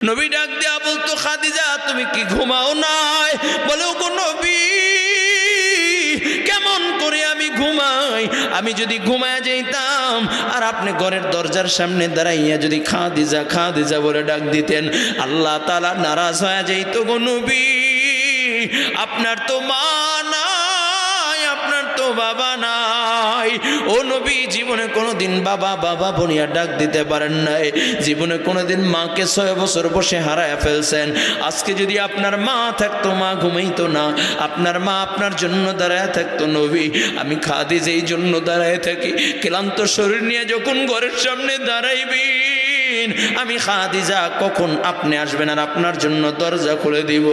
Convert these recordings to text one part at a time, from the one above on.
নবী ডাক দিয়া বলতো, খাদিজা তুমি কি ঘুমাও নাই? বলে, ওগো নবী, কেমন করে আমি ঘুমাই? আমি যদি ঘুমায় যাইতাম আর আপনি ঘরের দরজার সামনে দাঁড়াইয়া যদি খাদিজা খাদিজা বলে ডাক দিতেন, আল্লাহ তাআলা নারাজ হয়ে যাইত গো নবী। আপনার তো মা নাই, আপনার তো বাবা নাই। ও নবী, জীবনে কোনোদিন বাবা বাবা বনিয়া ডাক দিতে পারেন নাই, জীবনে কোনোদিন মাকে 6 বছর বসে হারায় ফেলছেন। আজকে যদি আপনার মা থাকতো, মা ঘুমাইতো না, আপনার মা আপনার জন্য দাঁড়ায় থাকতো। নবী, আমি খাদিজা এই জন্য দাঁড়ায় থাকি, ক্লান্ত শরীর নিয়ে যখন ঘরের সামনে দাঁড়াইবি, আমি খাদিজা কখন আপনি আসবেন আর আপনার জন্য দরজা খুলে দিব।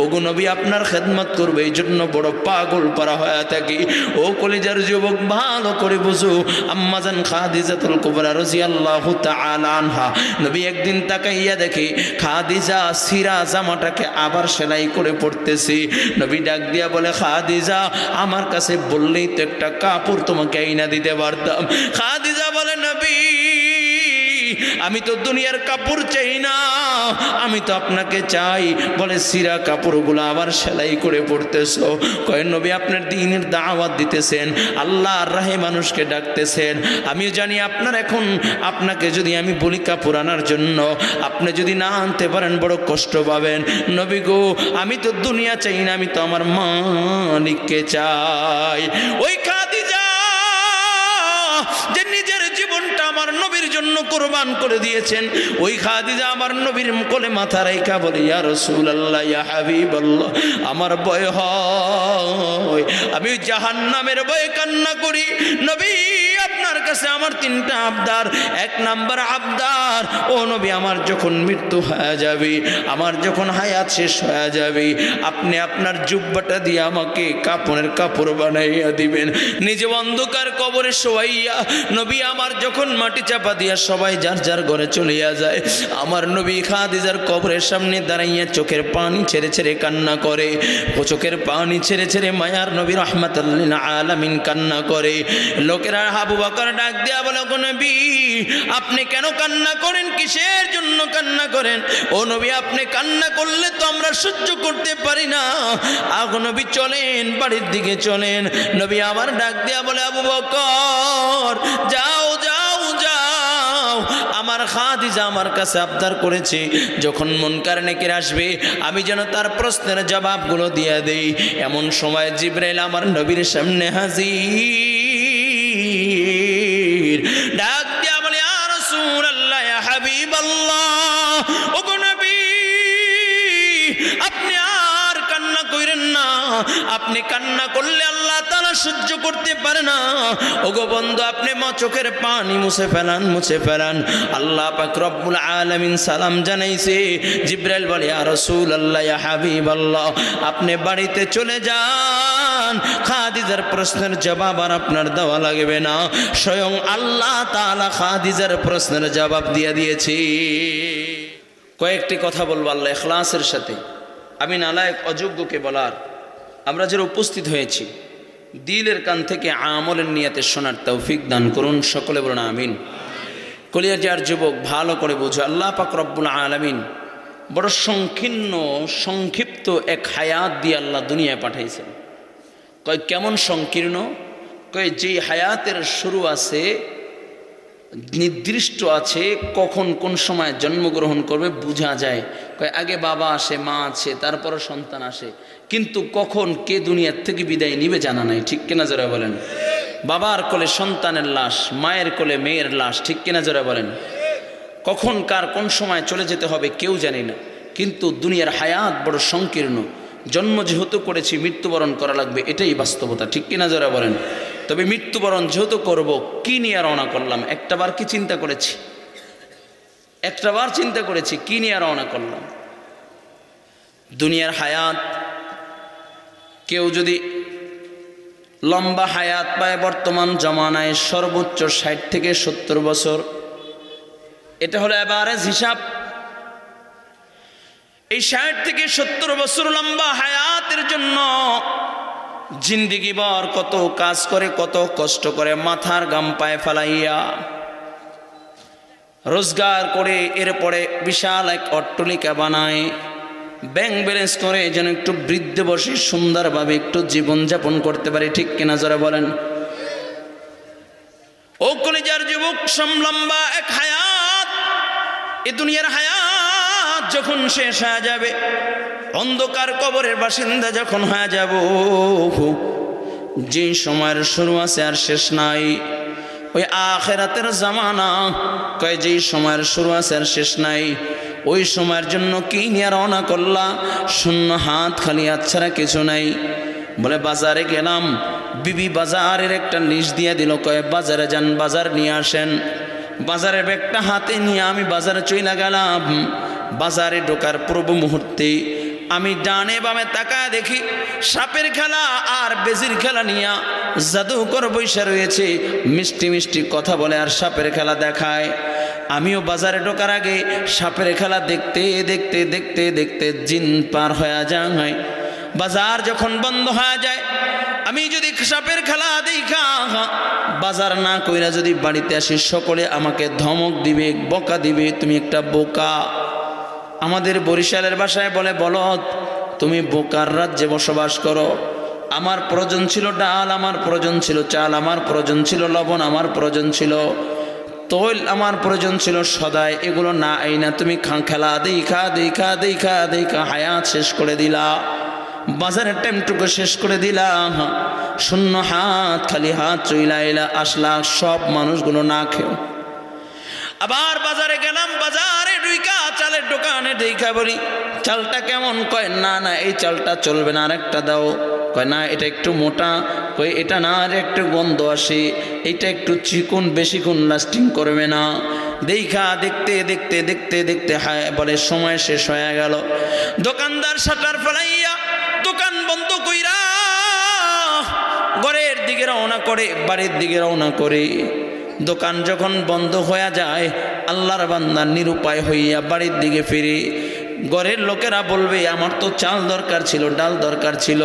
ওগো নবী, আপনার খেদমত করবে এই জন্য বড় পাগল পারা হয়ে থাকি। ও কলিজার যুবক, ভালো করে বুঝো, আম্মাজান খাদিজাতুল কুবরা রাদিয়াল্লাহু তাআলা আনহা, নবী একদিন তাকাইয়া দেখে খাদিজা সিরা জামাটাকে আবার সেলাই করে পড়তেছি। নবী ডাক দিয়া বলে, খাদিজা, আমার কাছে বললেই তো একটা কাপড় তোমাকে আইনা দিতে পারতাম। খাদিজা বলে, নবী, আমি তো দুনিয়ার কাপড় চাই না, আমি তো আপনাকে চাই। বলে, সিরা কাপড়গুলো আবার সেলাই করে পড়তেছো? কয়, নবী আপনার দ্বীনের দাওয়াত দিতেছেন, আল্লাহর রাহে মানুষকে ডাকতেছেন। আমিও জানি আপনার এখন, আপনাকে যদি আমি বলি কাপড় আনার জন্য, আপনি যদি না আনতে পারেন বড় কষ্ট পাবেন। নবী গো, আমি তো দুনিয়া চাই না, আমি তো আমার মালিককে চাই। ওই খাদিজা যে নিজের জীবনটা আমার নবীর জন্য কোরবান করে দিয়েছেন, ওই খাদিজা আমার নবীর কোলে মাথা রাইখা বলে, ইয়া রাসূলুল্লাহ, ইয়া হাবিবাল্লাহ, আমার ভয় হয়, আমি জাহান্নামের ভয়ে কান্না করি। নবী, আপনার কাছে আমার 3টা আবদার। 1 নাম্বার আবদার, ও নবী, আমার যখন মৃত্যু হয়ে যাবে, আমার যখন হায়াত শেষ হয়ে যাবে, আপনি আপনার জুব্বাটা দিয়ে আমাকে কাপড়ের কাপড় বানাইয়া দিবেন। নিজে অন্ধকার কবরে শোয়াইয়া, নবী আমার যখন মাটি চাপা দিয়া সবাই যার যার ঘরে চলিয়া যায়, আমার নবী খাদিজার কবরের সামনে দাঁড়াইয়া চোখের পানি ছেড়ে ছেড়ে কান্না করে। ও চোখের পানি ছেড়ে ছেড়ে মায়ার নবী রাহমাতুল লিল আলামিন কান্না করে। লোকেরা আবু বকর ডাক দিয়া বলে, গো নবী, আপনি কেন কান্না করেন? কিসের জন্য কান্না করেন? ও নবী, আপনি কান্না করলে তো আমরা সহ্য করতে পারি না। আগো নবী, চলেন, বাড়ির দিকে চলেন। নবী আমার ডাক দিয়া বলে, আবু বকর, যাও যাও যাও, আমার খাদিজা আমার কাছে আবদার করেছে, যখন মুনকার নেকির আসবে আমি যেন তার প্রশ্নের জবাবগুলো দিয়ে দেই। এমন সময় জিবরাইল আমার নবীর সামনে হাজির। ডাক দিয়া বলে, ইয়া রাসূলুল্লাহ, ইয়া হাবিবাল্লাহ, ওগো নবী, আপনি আর কান্না কইরেন না, আপনি কান্না করলে আল্লাহ তাআলা সহ্য করতে পারে না। ওগো বন্ধু, আপনি চোখের পানি মুছে ফেলান, মুছে ফেলান। আল্লাহ পাক রব্বুল আলামিন সালাম জানাইছে। জিবরাইল বলে, ইয়া রাসূলুল্লাহ, ইয়া হাবিবাল্লাহ, আপনি বাড়িতে চলে যান, খাদিজার প্রশ্নের জবাব আর আপনার দেওয়া লাগবে না, স্বয়ং আল্লাহ তাআলা খাদিজার প্রশ্নের জবাব দিয়ে দিয়েছি। কয়েকটি কথা বলবো আল্লাহ ইখলাসের সাথে, আমি নালায়েক অযোগ্যকে বলার। আমরা যারা উপস্থিত হয়েছি, দিলের কান থেকে আমলের নিয়তে শোনার তৌফিক দান করুন, সকলে বলুন আমিন। কলিয়ার যুবক, ভালো করে বুঝো, আল্লাহ পাক রব্বুল আলামিন বড় সংক্ষিপ্ত এক হায়াত দিয়ে আল্লাহ দুনিয়ায় পাঠাইছেন। কয় কেমন সংকীর্ণ? কয় যে হায়াতের শুরু আছে, নির্দিষ্ট আছে, কখন কোন সময় জন্মগ্রহণ করবে বোঝা যায়। কয় আগে বাবা আসে, মা আছে, তারপরে সন্তান আসে, কিন্তু কখন কে দুনিয়ার থেকে বিদায় নিবে জানা নাই। ঠিক কিনা যারা বলেন? বাবার কোলে সন্তানের লাশ, মায়ের কোলে মেয়ের লাশ, ঠিক কিনা যারা বলেন? কখন কার কোন সময় চলে যেতে হবে কেউ জানি না, কিন্তু দুনিয়ার হায়াত বড় সংকীর্ণ। জন্ম যেহেতু করেছি, মৃত্যুবরণ করা লাগবে, এটাই বাস্তবতা। ঠিক কিনা যারা বলেন? তবে মৃত্যুবরণ যেহেতু করব, কি নিয়ে রওনা করলাম? একটাবার কি চিন্তা করেছি? একটাবার চিন্তা করেছি কি নিয়ে রওনা করলাম? দুনিয়ার হায়াত, কেউ যদি লম্বা হায়াত পায় বর্তমান জমানায় সর্বোচ্চ 60 থেকে 70 বছর, এটা হলো এভারেজ হিসাব। এই 60 থেকে 70 বছর লম্বা হায়াতের জন্য জিন্দিগি ভর কত কাজ করে, কত কষ্ট করে, মাথার গাম পায়ে ফেলাইয়া রোজগার করে এরপরে বিশাল এক অট্টালিকা বানায়, ব্যাংক ব্যালেন্স করে যেন একটু বৃদ্ধ বসে সুন্দরভাবে একটু জীবনযাপন করতে পারে। ঠিক কিনা জোরে বলেন? ও কলিজার যুবক, লম্বা এক হায়াত, এ দুনিয়ার হায়াত যখন শেষ হয়ে যাবে, অন্ধকার কবরের বাসিন্দা যখন হয়ে যাব, যে সময়ের শুরু আছে আর শেষ নাই, ওই আখিরাতের জামানা কয় যে সময়ের শুরু আছে আর শেষ নাই, ওই সময়ের জন্য কি নিয়ে রওনা করলা? শূন্য হাত, খালি হাত ছাড়া কিছু নাই। বলে বাজারে গেলাম, বিবি বাজারের একটা লিস্ট দিয়ে দিল, কয় বাজারে যান, বাজার নিয়ে আসেন। বাজারের ব্যাগটা হাতে নিয়ে আমি বাজারে চইলা গেলাম। বাজারে ঢোকার পূর্ব মুহূর্তে আমি ডানে বামে তাকায় দেখি সাপের খেলা আর বেজির খেলা নিয়ে জাদুকর বৈশা রয়েছে, মিষ্টি মিষ্টি কথা বলে আর সাপের খেলা দেখায়। আমিও বাজারে ঢোকার আগে সাপের খেলা দেখতে দেখতে দেখতে দেখতে জিন পার হয়ে যায়। বাজার যখন বন্ধ হয়ে যায়, আমি যদি সাপের খেলা দেখা বাজার না কইরা যদি বাড়িতে আসি, সকলে আমাকে ধমক দিবে, বকা দিবে, তুমি একটা বোকা। আমাদের বরিশালের ভাষায় বলে, বলদ, তুমি বোকার রাজ্যে বসবাস করো। আমার প্রয়োজন ছিল ডাল, আমার প্রয়োজন ছিল চাল, আমার প্রয়োজন ছিল লবণ, আমার প্রয়োজন ছিল তৈল, আমার প্রয়োজন ছিল সদাই, এগুলো না আইনা তুমি খেলা দেখা দেখা দেখা দেখা হায়াত শেষ করে দিলা, বাজারের টাইমটুকু শেষ করে দিলাম। শূন্য হাত, খালি হাত চইলা এলা আসলা, সব মানুষগুলো না খেও। আবার বাজারে গেলাম, বাজারে ঢুইকা চালের দোকানে দেখা বলি চালটা কেমন? কয় না না, এই চালটা চলবে না, আরেকটা দাও। কয় না, এটা একটু মোটা। কয় এটা না, আর একটু গন্ধ আসে, এটা একটু চিকন, বেশিক্ষণ লাস্টিং করবে না। দেখা দেখতে দেখতে দেখতে দেখতে বলে সময় শেষ হয়ে গেল। দোকানদার শাটার ফেলাইয়া দোকান বন্ধ কইরা ঘরের দিকে রওনা করে, বাড়ির দিকে রওনা করে। দোকান যখন বন্ধ হয়ে যায়, আল্লাহর বান্দা নিরুপায় হইয়া বাড়ির দিকে ফিরে। ঘরের লোকেরা বলবে, আমার তো চাল দরকার ছিল, ডাল দরকার ছিল,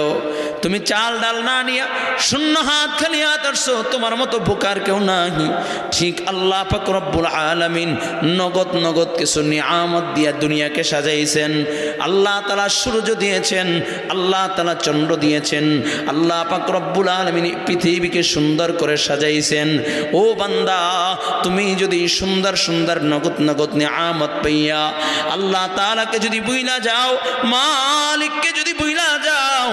তুমি চাল ডাল না নিয়া শূন্য হাত খালি হাত আসছো, তোমার মতো বোকার কেউ নাই। ঠিক আল্লাহ পাক রব্বুল আলামিন নগদ নগদ কিছু নিয়ামত দিয়া দুনিয়াকে সাজাইছেন। আল্লাহ তাআলা সূর্য দিয়েছেন, আল্লাহ তাআলা চন্দ্র দিয়েছেন, আল্লাহ পাক রব্বুল আলামিন পৃথিবীকে সুন্দর করে সাজাইছেন। ও বান্দা, তুমি যদি সুন্দর সুন্দর নগদ নগদ নিয়ামত পাইয়া আল্লাহ তাআলাকে যদি বুইলা যাও, মালিককে যদি বুইলা যাও,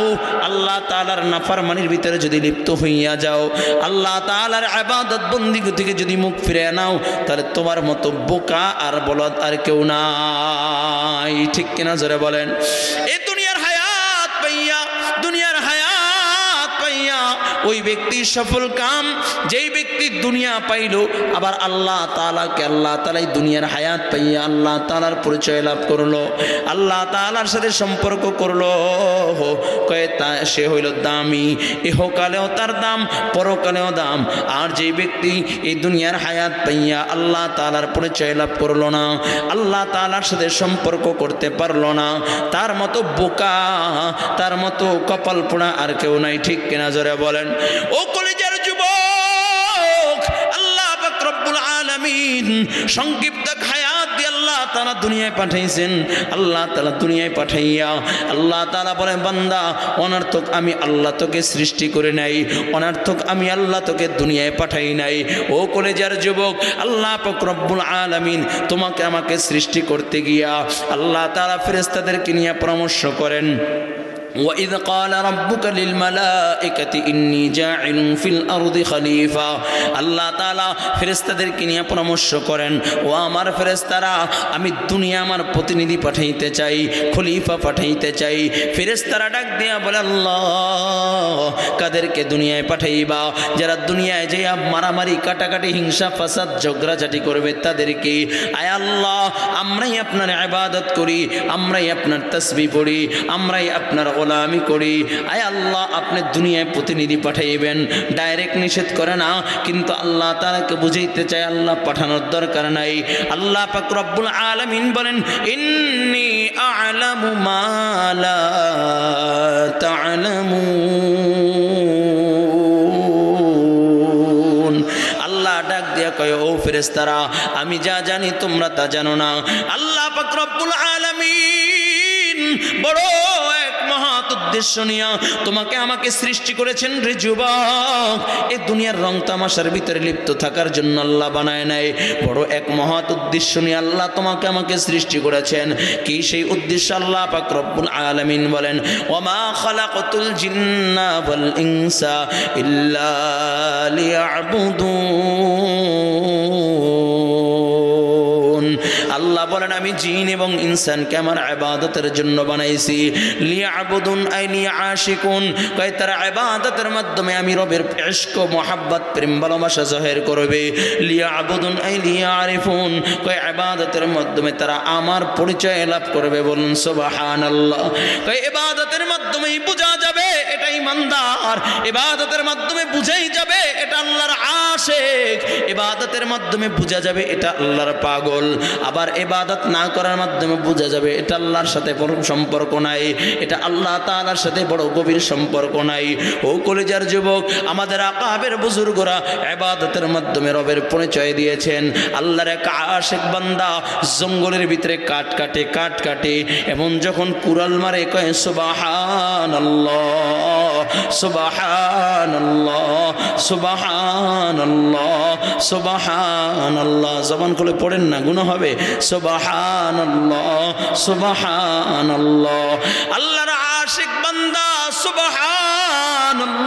আল্লাহ তাআলার নাফরমানির ভিতরে যদি লিপ্ত হইয়া যাও, আল্লাহ তাআলার ইবাদত বন্দেগী থেকে যদি মুখ ফিরে নাও, তাহলে তোমার মতো বোকা আর বলদ আর কেউ নাই। ঠিক কিনা জোরে বলেন? এই দুনিয়ার হায়াত পাইয়া, দুনিয়ার হায়াত পাইয়া ওই ব্যক্তি সফল কাম, যেই ব্যক্তি দুনিয়া পাইল, আবার আল্লাহ তাআলাকে, আল্লাহ তাআলাই দুনিয়ার হায়াত পাইয়া আল্লাহ তাআলার পরিচয় লাভ করলো, আল্লাহ তাআলার সাথে সম্পর্ক করলো, কয়ে তা সে হইল দামি, ইহকালেও তার দাম, পরকালেও দাম। আর যে ব্যক্তি এই দুনিয়ার হায়াত পাইয়া আল্লাহ তাআলার পরিচয় লাভ করলো না, আল্লাহ তাআলার সাথে সম্পর্ক করতে পারলো না, তার মতো বোকা, তার মতো কপাল পোড়া আর কেউ নাই। ঠিক কিনা জোরে বলেন? ও কলিজার যুবক, আল্লাহ পাক রব্বুল আলামিন সংক্ষিপ্ত হায়াত দিয়ে আল্লাহ তাআলা দুনিয়ায় পাঠাইছেন। আল্লাহ তাআলা দুনিয়ায় পাঠাইয়া আল্লাহ তাআলা বলেন, বান্দা, অনর্থক আমি আল্লাহ তোকে সৃষ্টি করে নাই, অনর্থক আমি আল্লাহ তোকে দুনিয়ায় পাঠাই নাই। ও কলিজার যুবক, আল্লাহ পাক রব্বুল আলামিন তোমাকে আমাকে সৃষ্টি করতে গিয়া আল্লাহ তাআলা ফেরেশতাদেরকে নিয়ে পরামর্শ করেন। وَإِذْ قَالَ رَبُّكَ لِلْمَلَائِكَةِ إِنِّي جَاعِلٌ فِي الْأَرْضِ خَلِيفَةً। আল্লাহ তাআলা ফেরেশতাদেরকে নিয়ে পরামর্শ করেন, ও আমার ফেরেশতারা, আমি দুনিয়া আমার প্রতিনিধি পাঠাইতে চাই, খলিফা পাঠাইতে চাই। ফেরেশতারা ডাক দিয়া বলে, আল্লাহ, কাদেরকে দুনিয়ায় পাঠাইবা? যারা দুনিয়ায় যে মারামারি, কাটাকাটি, হিংসা, ফাসাদ, ঝগড়াঝাটি করবে তাদেরকে। আয় আল্লাহ, আমরাই আপনার ইবাদত করি, আমরাই আপনার তাসবিহ পড়ি, আমরাই আপনার গোলামি করি। আয় আল্লাহ, আপনি দুনিয়ায় প্রতিনিধি পাঠাইবেন, ডাইরেক্ট নিষেধ করে না, কিন্তু আল্লাহ তাআলাকে বুঝাইতে চায় আল্লাহ পাঠানোর দরকার নাই। আল্লাহ পাক রব্বুল আলামিন বলেন, ইন্নী আ'লামু মা লা তা'লামুন। আল্লাহ ডাক দিয়া কয়, ও ফেরেশতারা, আমি যা জানি তোমরা তা জানো না। আল্লাহ পাক রব্বুল আলামিন বড় এক মহৎ উদ্দেশ্য নিয়ে তোমাকে আমাকে সৃষ্টি করেছেন রে যুবক। এই দুনিয়ার রং তামাশার ভিতরে লিপ্ত থাকার জন্য আল্লাহ বানায় নাই, বড় এক মহৎ উদ্দেশ্য নিয়ে আল্লাহ তোমাকে আমাকে সৃষ্টি করেছেন। কি সেই উদ্দেশ্য? আল্লাহ পাক রব্বুল আলামিন বলেন, ওমা খালাকতুল জিন্না ওয়াল ইনসা ইল্লা লিয়াবুদুন। আল্লাহ বলেন, আমি জিন এবং ইনসানকে আমার ইবাদতের জন্য বানাইছি। লিয়াবুদুন আই লিয়াশিকুন, কয় তারা ইবাদতের মাধ্যমে আমি রবের ইশক মোহাব্বত প্রেম ভালোবাসা জাহির করবে। লিয়াবুদুন আই লিয়ারিফুন, কয় ইবাদতের মাধ্যমে তারা আমার পরিচয় লাভ করবে। বলুন সুবহানাল্লাহ। কয় ইবাদতের মাধ্যমেই বোঝা যাবে এটা ইমানদার, ইবাদতের মাধ্যমে বুঝাই যাবে এটা আল্লাহর আশিক, ইবাদতের মাধ্যমে বোঝা যাবে এটা আল্লাহর পাগল। আবার ইবাদত না করার মাধ্যমে বোঝা যাবে এটা আল্লাহর সাথে বড় সম্পর্ক নাই, এটা আল্লাহ তাআলার সাথে বড় গভীর সম্পর্ক নাই। ও কলিজার যুবক, আমাদের আকাবের বুজুর্গরা ইবাদতের মাধ্যমে রবের পরিচয় দিয়েছেন। আল্লাহর এক আশিক বান্দা জঙ্গলের ভিতরে কাঠ কাটে এমন যখন কুড়াল মারে, কয় সুবহানাল্লাহ সুবহানাল্লাহ সুবহানাল্লাহ সুবহানাল্লাহ। জবান খুলে পড়েন না, গুনাহ হবে। সুবহানাল্লাহ সুবহানাল্লাহ। আল্লাহর আশিক বান্দা সুবহানাল্লাহ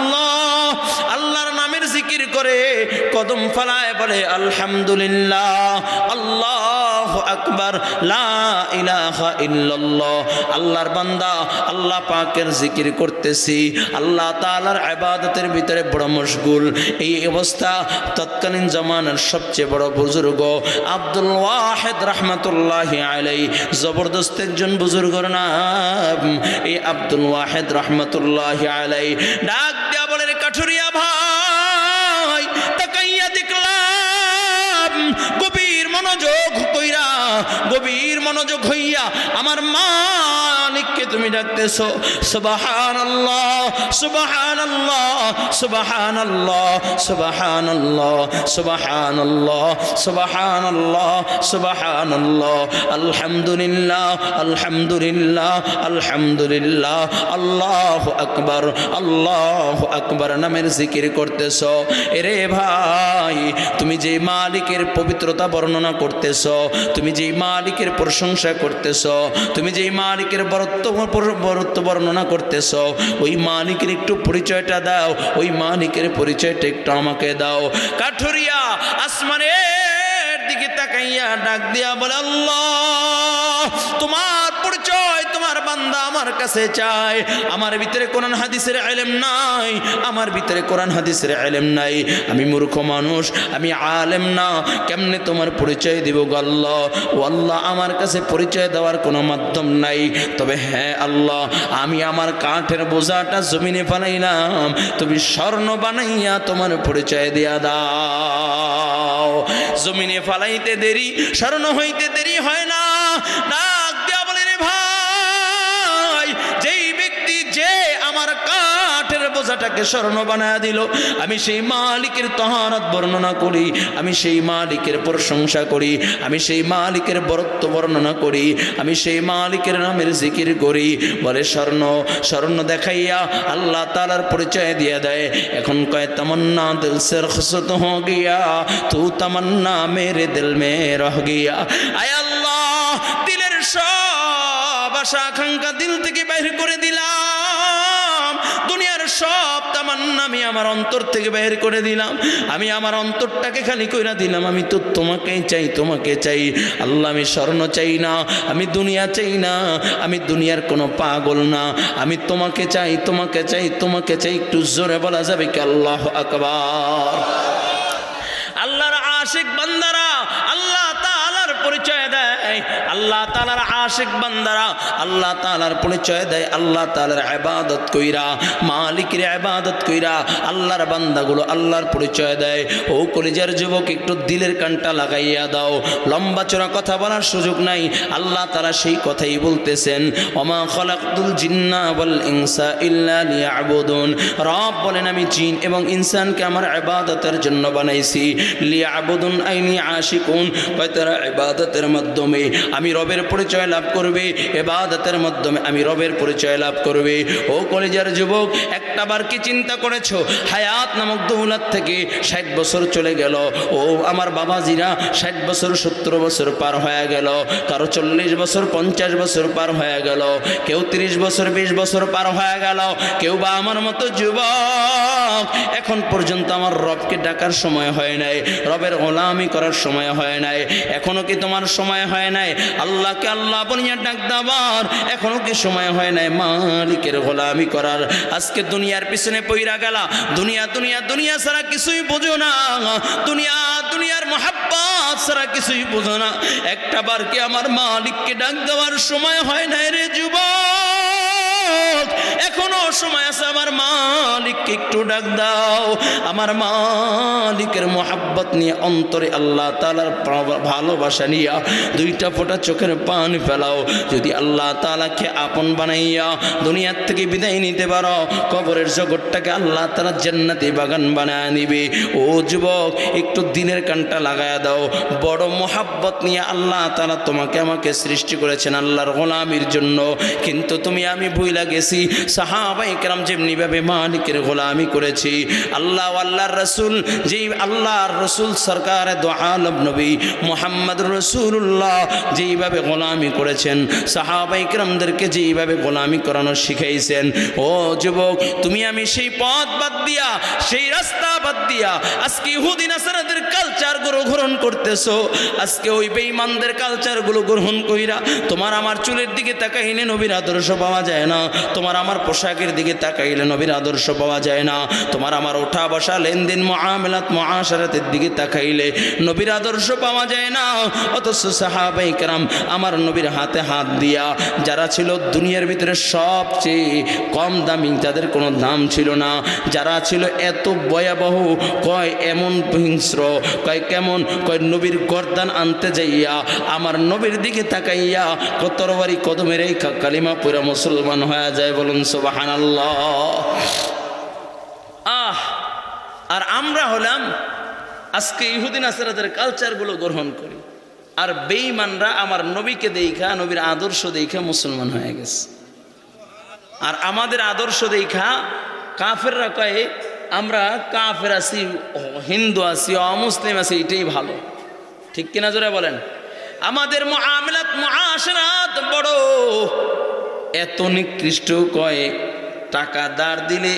আল্লাহর নামের জিকির করে কদম ফলায় বলে আলহামদুলিল্লাহ, আল্লাহু আকবার, লা ইলাহা ইল্লাল্লাহ। আল্লাহর বান্দা আল্লাহ পাকের জিকির করতেছি, আল্লাহ তাআলার ইবাদতের ভিতরে বড় মশগুল। এই অবস্থা তৎকালীন জামানার সবচেয়ে বড় বুজুর্গ আব্দুল ওয়াহিদ রাহমাতুল্লাহি আলাইহি, জবরদস্ত একজন বুজুর্গর নাম এই আব্দুল ওয়াহিদ রাহমাতুল্লাহি আলাইহি। ডাক দিয়া বলে, রে কাঠুরিয়া ভাই, তাকাইয়া দেখলাম গভীর মনোযোগ হইয়া আমার মালিককে তুমি ডাকতেছো। সুবহানাল্লাহ সুবহানাল্লাহ সুবহানাল্লাহ সুবহানাল্লাহ সুবহানাল্লাহ সুবহানাল্লাহ সুবহানাল্লাহ, আলহামদুলিল্লাহ আলহামদুলিল্লাহ আলহামদুলিল্লাহ, আল্লাহু আকবার আল্লাহু আকবার নামের জিকির করতেছো। এরে ভাই, তুমি যে মালিকের পবিত্রতা বর্ণনা করতেছো, তুমি যে মালিকের প্রশংসা করতেছো, তুমি যে মালিকের বরত্ব বর্ণনা করতেছো, ওই মালিকের একটু পরিচয়টা দাও, ওই মালিকের পরিচয়টা একটু আমাকে দাও। কাঠুরিয়া আসমানের দিকে তাকাইয়া ডাক দিয়া বলে, আল্লাহ তোমার পরিচয় তোমার বান্দা আমার কাছে চায়। আমার ভিতরে কোরআন হাদিসের ইলম নাই, আমার ভিতরে কোরআন হাদিসের ইলম নাই, আমি মূর্খ মানুষ, আমি আলেম না, কেমনে তোমার পরিচয় দিব গো আল্লাহ? ও আল্লাহ, আমার কাছে পরিচয় দেওয়ার কোনো মাধ্যম নাই। তবে হ্যাঁ আল্লাহ, আমি আমার কাঠের বোঝাটা জমিনে বানাইলাম, তুমি স্বর্ণ বানাইয়া তোমার পরিচয় দিয়া দাও। জমিনে ফালাইতে দেরি, স্বর্ণ হইতে দেরি হয় না। ডাক দিয়া বলে, রে ভাই, যেই ব্যক্তি যে আমার কাঠের বোঝাটাকে স্বর্ণ বানায়া দিল, আমি সেই মালিকের তহারত বর্ণনা করি, আমি সেই মালিকের প্রশংসা করি, আমি সেই মালিকের বরত্ব বর্ণনা করি, আমি সেই মালিকের নামের জিকির করি। বলে স্বর্ণ দেখাইয়া আল্লাহ তাআলার পরিচয় দিয়ে দেয়। এখন কয় তমন্না দিল সে রখসত হো গিয়া, তু তমন্না মেরে দিল মে রহ গিয়া। আয় আল্লাহ, দিলের সব আশা আকাঙ্ক্ষা দিল থেকে বাইর করে দিলাম, দুনিয়ার সব তামান্না আমি আমার অন্তর থেকে বের করে দিলাম, আমি আমার অন্তরটাকে খালি কইরা দিলাম। আমি তো তোমাকেই চাই, তোমাকে চাই আল্লাহ। আমি স্বর্ণ চাই না, আমি দুনিয়া চাই না, আমি দুনিয়ার কোনো পাগল না, আমি তোমাকে চাই, তোমাকে চাই, তোমাকে চাই। একটু জোরে বলা যাবে কি আল্লাহু আকবার? আল্লাহর আশিক বান্দারা আল্লাহ তাআলার পরিচয় দেয়, আল্লাহ তাআলার আশিক বান্দারা আল্লাহ তাআলার পরিচয় দেয় আল্লাহ তাআলার ইবাদত কইরা, মালিকের ইবাদত কইরা আল্লাহর বান্দাগুলো আল্লাহর পরিচয় দেয়। ও কলিজার যুবক, একটু দিলের কানটা লাগাইয়া দাও, লম্বা চড়া কথা বলার সুযোগ নাই। আল্লাহ তাআলা সেই কথাই বলতেছেন, ওমা খালাকতুল জিন্না ওয়াল ইনসা ইল্লা লিয়াবুদুন। রব বলেন, আমি জিন এবং ইনসানকে আমার ইবাদতের জন্য বানাইছি। লিয়াবুদুন আইনি আশিকুন, তারা ইবাদতের মাধ্যমে আমি রবের পরিচয় লাভ করবে, ইবাদতের মাধ্যমে আমি রবের পরিচয় লাভ করবে। ও কলিজার যুবক, একটা বার কি চিন্তা করেছো হায়াত নামক দৌলত থেকে 60 বছর চলে গেল। ও আমার বাবাজিরা, 60 বছর 70 বছর পার হয়ে গেল, কারো 40 বছর 50 বছর পার হয়ে গেল, কেউ 30 বছর 20 বছর পার হয়ে গেল, কেউ বা আমার মতো যুবক এখন পর্যন্ত আমার রবকে ডাকার সময় হয় নাই, রবের গোলামি করার সময় হয় নাই। এখনো কি তোমার সময় হয় নাই আল্লাহকে আল্লাহ বলিয়া ডাক দেওয়ার? এখনো কি সময় হয় নাই মালিকের গোলামি করার? আজকে দুনিয়ার পিছনে পইরা গেলা, দুনিয়া দুনিয়া দুনিয়া ছাড়া কিছুই বোঝো না, দুনিয়া দুনিয়ার মোহাব্বত ছাড়া কিছুই বোঝো না। একটা বার কি আমার মালিককে ডাক দেওয়ার সময় হয় নাই রে যুবক? এখনো সময় আছে, আমার মালিককে একটু ডাক দাও। আমার মালিকের মোহাব্বত নিয়ে অন্তরে আল্লাহ তাআলার ভালোবাসা নিয়া 2টা ফোঁটা চোখের পানি ফেলাও। যদি আল্লাহ তাআলাকে আপন বানাইয়া দুনিয়ার থেকে বিদায় নিতে পারো, কবরের জগৎটাকে আল্লাহ তাআলা জান্নাতি বাগান বানায় নিবে। ও যুবক, একটু দিনের কানটা লাগায়া দাও। বড় মোহাব্বত নিয়ে আল্লাহ তাআলা তোমাকে আমাকে সৃষ্টি করেছেন আল্লাহর গোলামির জন্য, কিন্তু তুমি আমি ভুইলা গেছি সাহাবায়ে কেরাম যেমনি ভাবে মালিকের গোলামি করেছি। আল্লাহর রাসূল, যেই আল্লাহর রাসূল সরকারে দো আলম নবী মুহাম্মদ রাসূলুল্লাহ যেইভাবে গোলামি করেছেন, সাহাবায়ে কেরামদেরকে যেইভাবে গোলামি করানো শিখাইছেন। ও যুবক, তুমি আমি সেই পথ বাদ দিয়া, সেই রাস্তা বাদ দিয়া আজকে ইহুদি নাসারাদের কালচারগুলো গ্রহণ করতেছো। আজকে ওই বেঈমানদের কালচারগুলো গ্রহণ কইরা তোমার আমার চুলের দিকে তাকাইলে নবীর আদর্শ পাওয়া যায় না, তোমার আমার পোশাকের দিকে তাকাইলে নবীর আদর্শ পাওয়া যায় না, তোমার আমার ওঠা বসা লেনদেন মুআমালাত মুআশারাতের দিকে তাকাইলে নবীর আদর্শ পাওয়া যায় না। অথচ সাহাবায়ে কেরাম আমার নবীর হাতে হাত দিয়া, যারা ছিল দুনিয়ার ভিতরে সবচেয়ে কম দামি, যাদের কোনো দাম ছিল না, যারা ছিল এত ভয়াবহ, কয় এমন হিংস্র, কয় কেমন, কয় নবীর গর্দান আনতে যাইয়া আমার নবীর দিকে তাকাইয়া তরবারি কদমে রেখা কালিমা পুরা মুসলমান হয়ে যায়। বলুন সুবহানাল্লাহ। আর আমরা হলাম আজকে ইহুদি নাসারাদের কালচারগুলো গ্রহণ করি, আর বেঈমানরা আমার নবীকে দেখা, নবীর আদর্শ দেখা মুসলমান হয়ে গেছে। আর আমাদের আদর্শ দেখা কাফেররা কয় আমরা কাফের আছি, হিন্দু আছি, অমুসলিম আছি, এটাই ভালো। ঠিক কিনা জোরে বলেন? আমাদের মুআমালাত মুআশারাত বড় এত নিকৃষ্ট, কয় টাকা ধার দিলে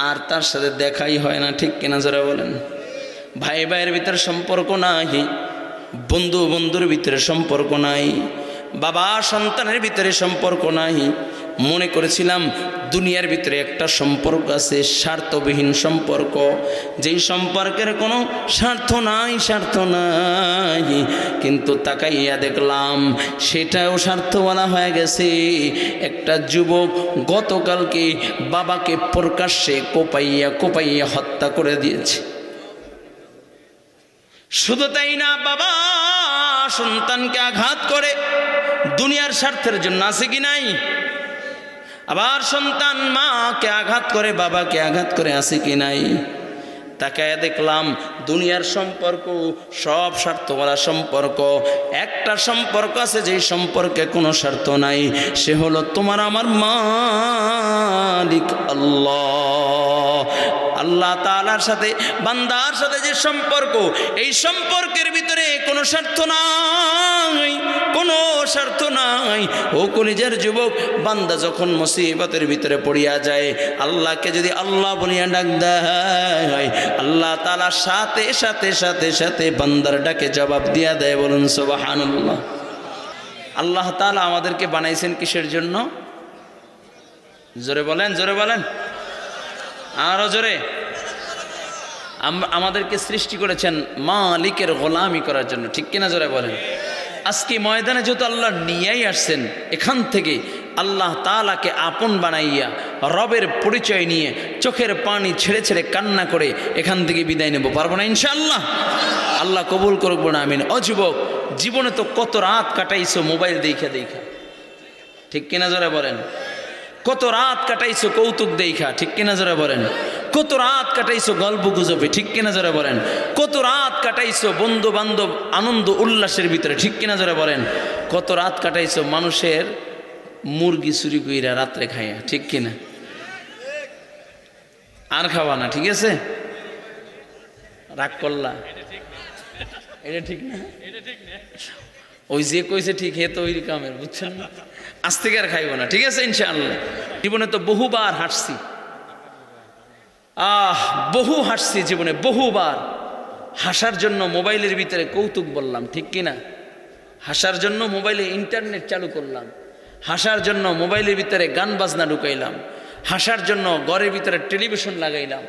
আর তার সাথে দেখাই হয় না। ঠিক কিনা জোরে বলেন? ভাই ভাইয়ের ভিতরে সম্পর্ক নাই, বন্ধু বন্ধুর ভিতরে সম্পর্ক নাই, বাবা সন্তানের ভিতরে সম্পর্ক নাই। মনে করেছিলাম দুনিয়ার ভিতরে একটা সম্পর্ক আছে, স্বার্থবিহীন সম্পর্ক, যেই সম্পর্কের কোনো স্বার্থ নাই, স্বার্থ নাই। কিন্তু তাকাইয়া দেখলাম সেটাও স্বার্থওয়ালা হয়ে গেছে। একটা যুবক গতকালকে বাবাকে প্রকাশ্যে কোপাইয়া কোপাইয়া হত্যা করে দিয়েছে। শুধু তাই না, বাবা সন্তানকে আঘাত করে দুনিয়ার স্বার্থের জন্য, আছে কি নাই? আবার সন্তান মাকে আঘাত করে, বাবাকে আঘাত করে, আছে কি নাই? তাকায় দেখলাম দুনিয়ার সম্পর্ক সব স্বার্থওয়ালা সম্পর্ক। একটা সম্পর্ক আছে যেই সম্পর্কে কোনো স্বার্থ নাই, সে হলো তোমার আমার মালিক আল্লাহ। আল্লাহ তাআলার সাথে বান্দার সাথে যে সম্পর্ক, এই সম্পর্কের ভিতরে কোনো স্বার্থ নাই, কোনো স্বার্থ নাই। ও কলিজার যুবক, বান্দা যখন মুসিবতের ভিতরে পড়িয়া যায়, আল্লাহকে যদি আল্লাহ বলিয়া ডাক দেয়, আল্লাহ তাআলা সাথে সাথে সাথে সাথে বান্দার ডাকে জবাব দিয়া দেয়। বলুন সুবহানাল্লাহ। আল্লাহ তাআলা আমাদেরকে বানাইছেন কিসের জন্য? জোরে বলেন, জোরে বলেন, আরো জোরে। আমাদেরকে সৃষ্টি করেছেন মালিকের গোলামি করার জন্য। ঠিক কিনা জোরে বলেন? আজকে ময়দানে যেহেতু আল্লাহ নিয়েই আসছেন, এখান থেকে আল্লাহ তাআলাকে আপন বানাইয়া রবের পরিচয় নিয়ে চোখের পানি ছেড়ে ছেড়ে কান্না করে এখান থেকে বিদায় নেব, পারবো না ইনশাআল্লাহ? আল্লাহ কবুল করবো না আমিন। ও যুবক, জীবনে তো কত রাত কাটাইছো মোবাইল দেখা দেখা, ঠিক কিনা জোরে বলেন? কত রাত কাটাইছো কৌতুক দেখা, ঠিক কিনা জোরে বলেন? কত রাত কাটাইছো গল্প গুজবে, ঠিক কিনা জোরে বলেন? কত রাত কাটাইছো বন্ধু বান্ধব আনন্দ উল্লাসের ভিতরে, ঠিক কিনা জোরে বলেন? কত রাত কাটাইছো মানুষের মুরগি চুরি কইরা রাত্রে খাইয়া, ঠিক কিনা? আর খাওয়া না, ঠিক আছে? রাগ করলা, এটা ঠিক না? ওই যে কইছে ঠিক, হে তো ওই কামের, বুঝছেন না? আজ থেকে আর খাইব না, ঠিক আছে ইনশাআল্লাহ। জীবনে তো বহুবার হাসছি, বহু হাসছি জীবনে, বহুবার। হাসার জন্য মোবাইলের ভিতরে কৌতুক বললাম, ঠিক কিনা? হাসার জন্য মোবাইলে ইন্টারনেট চালু করলাম, হাসার জন্য মোবাইলের ভিতরে গান বাজনা ঢুকাইলাম, হাসার জন্য ঘরের ভিতরে টেলিভিশন লাগাইলাম,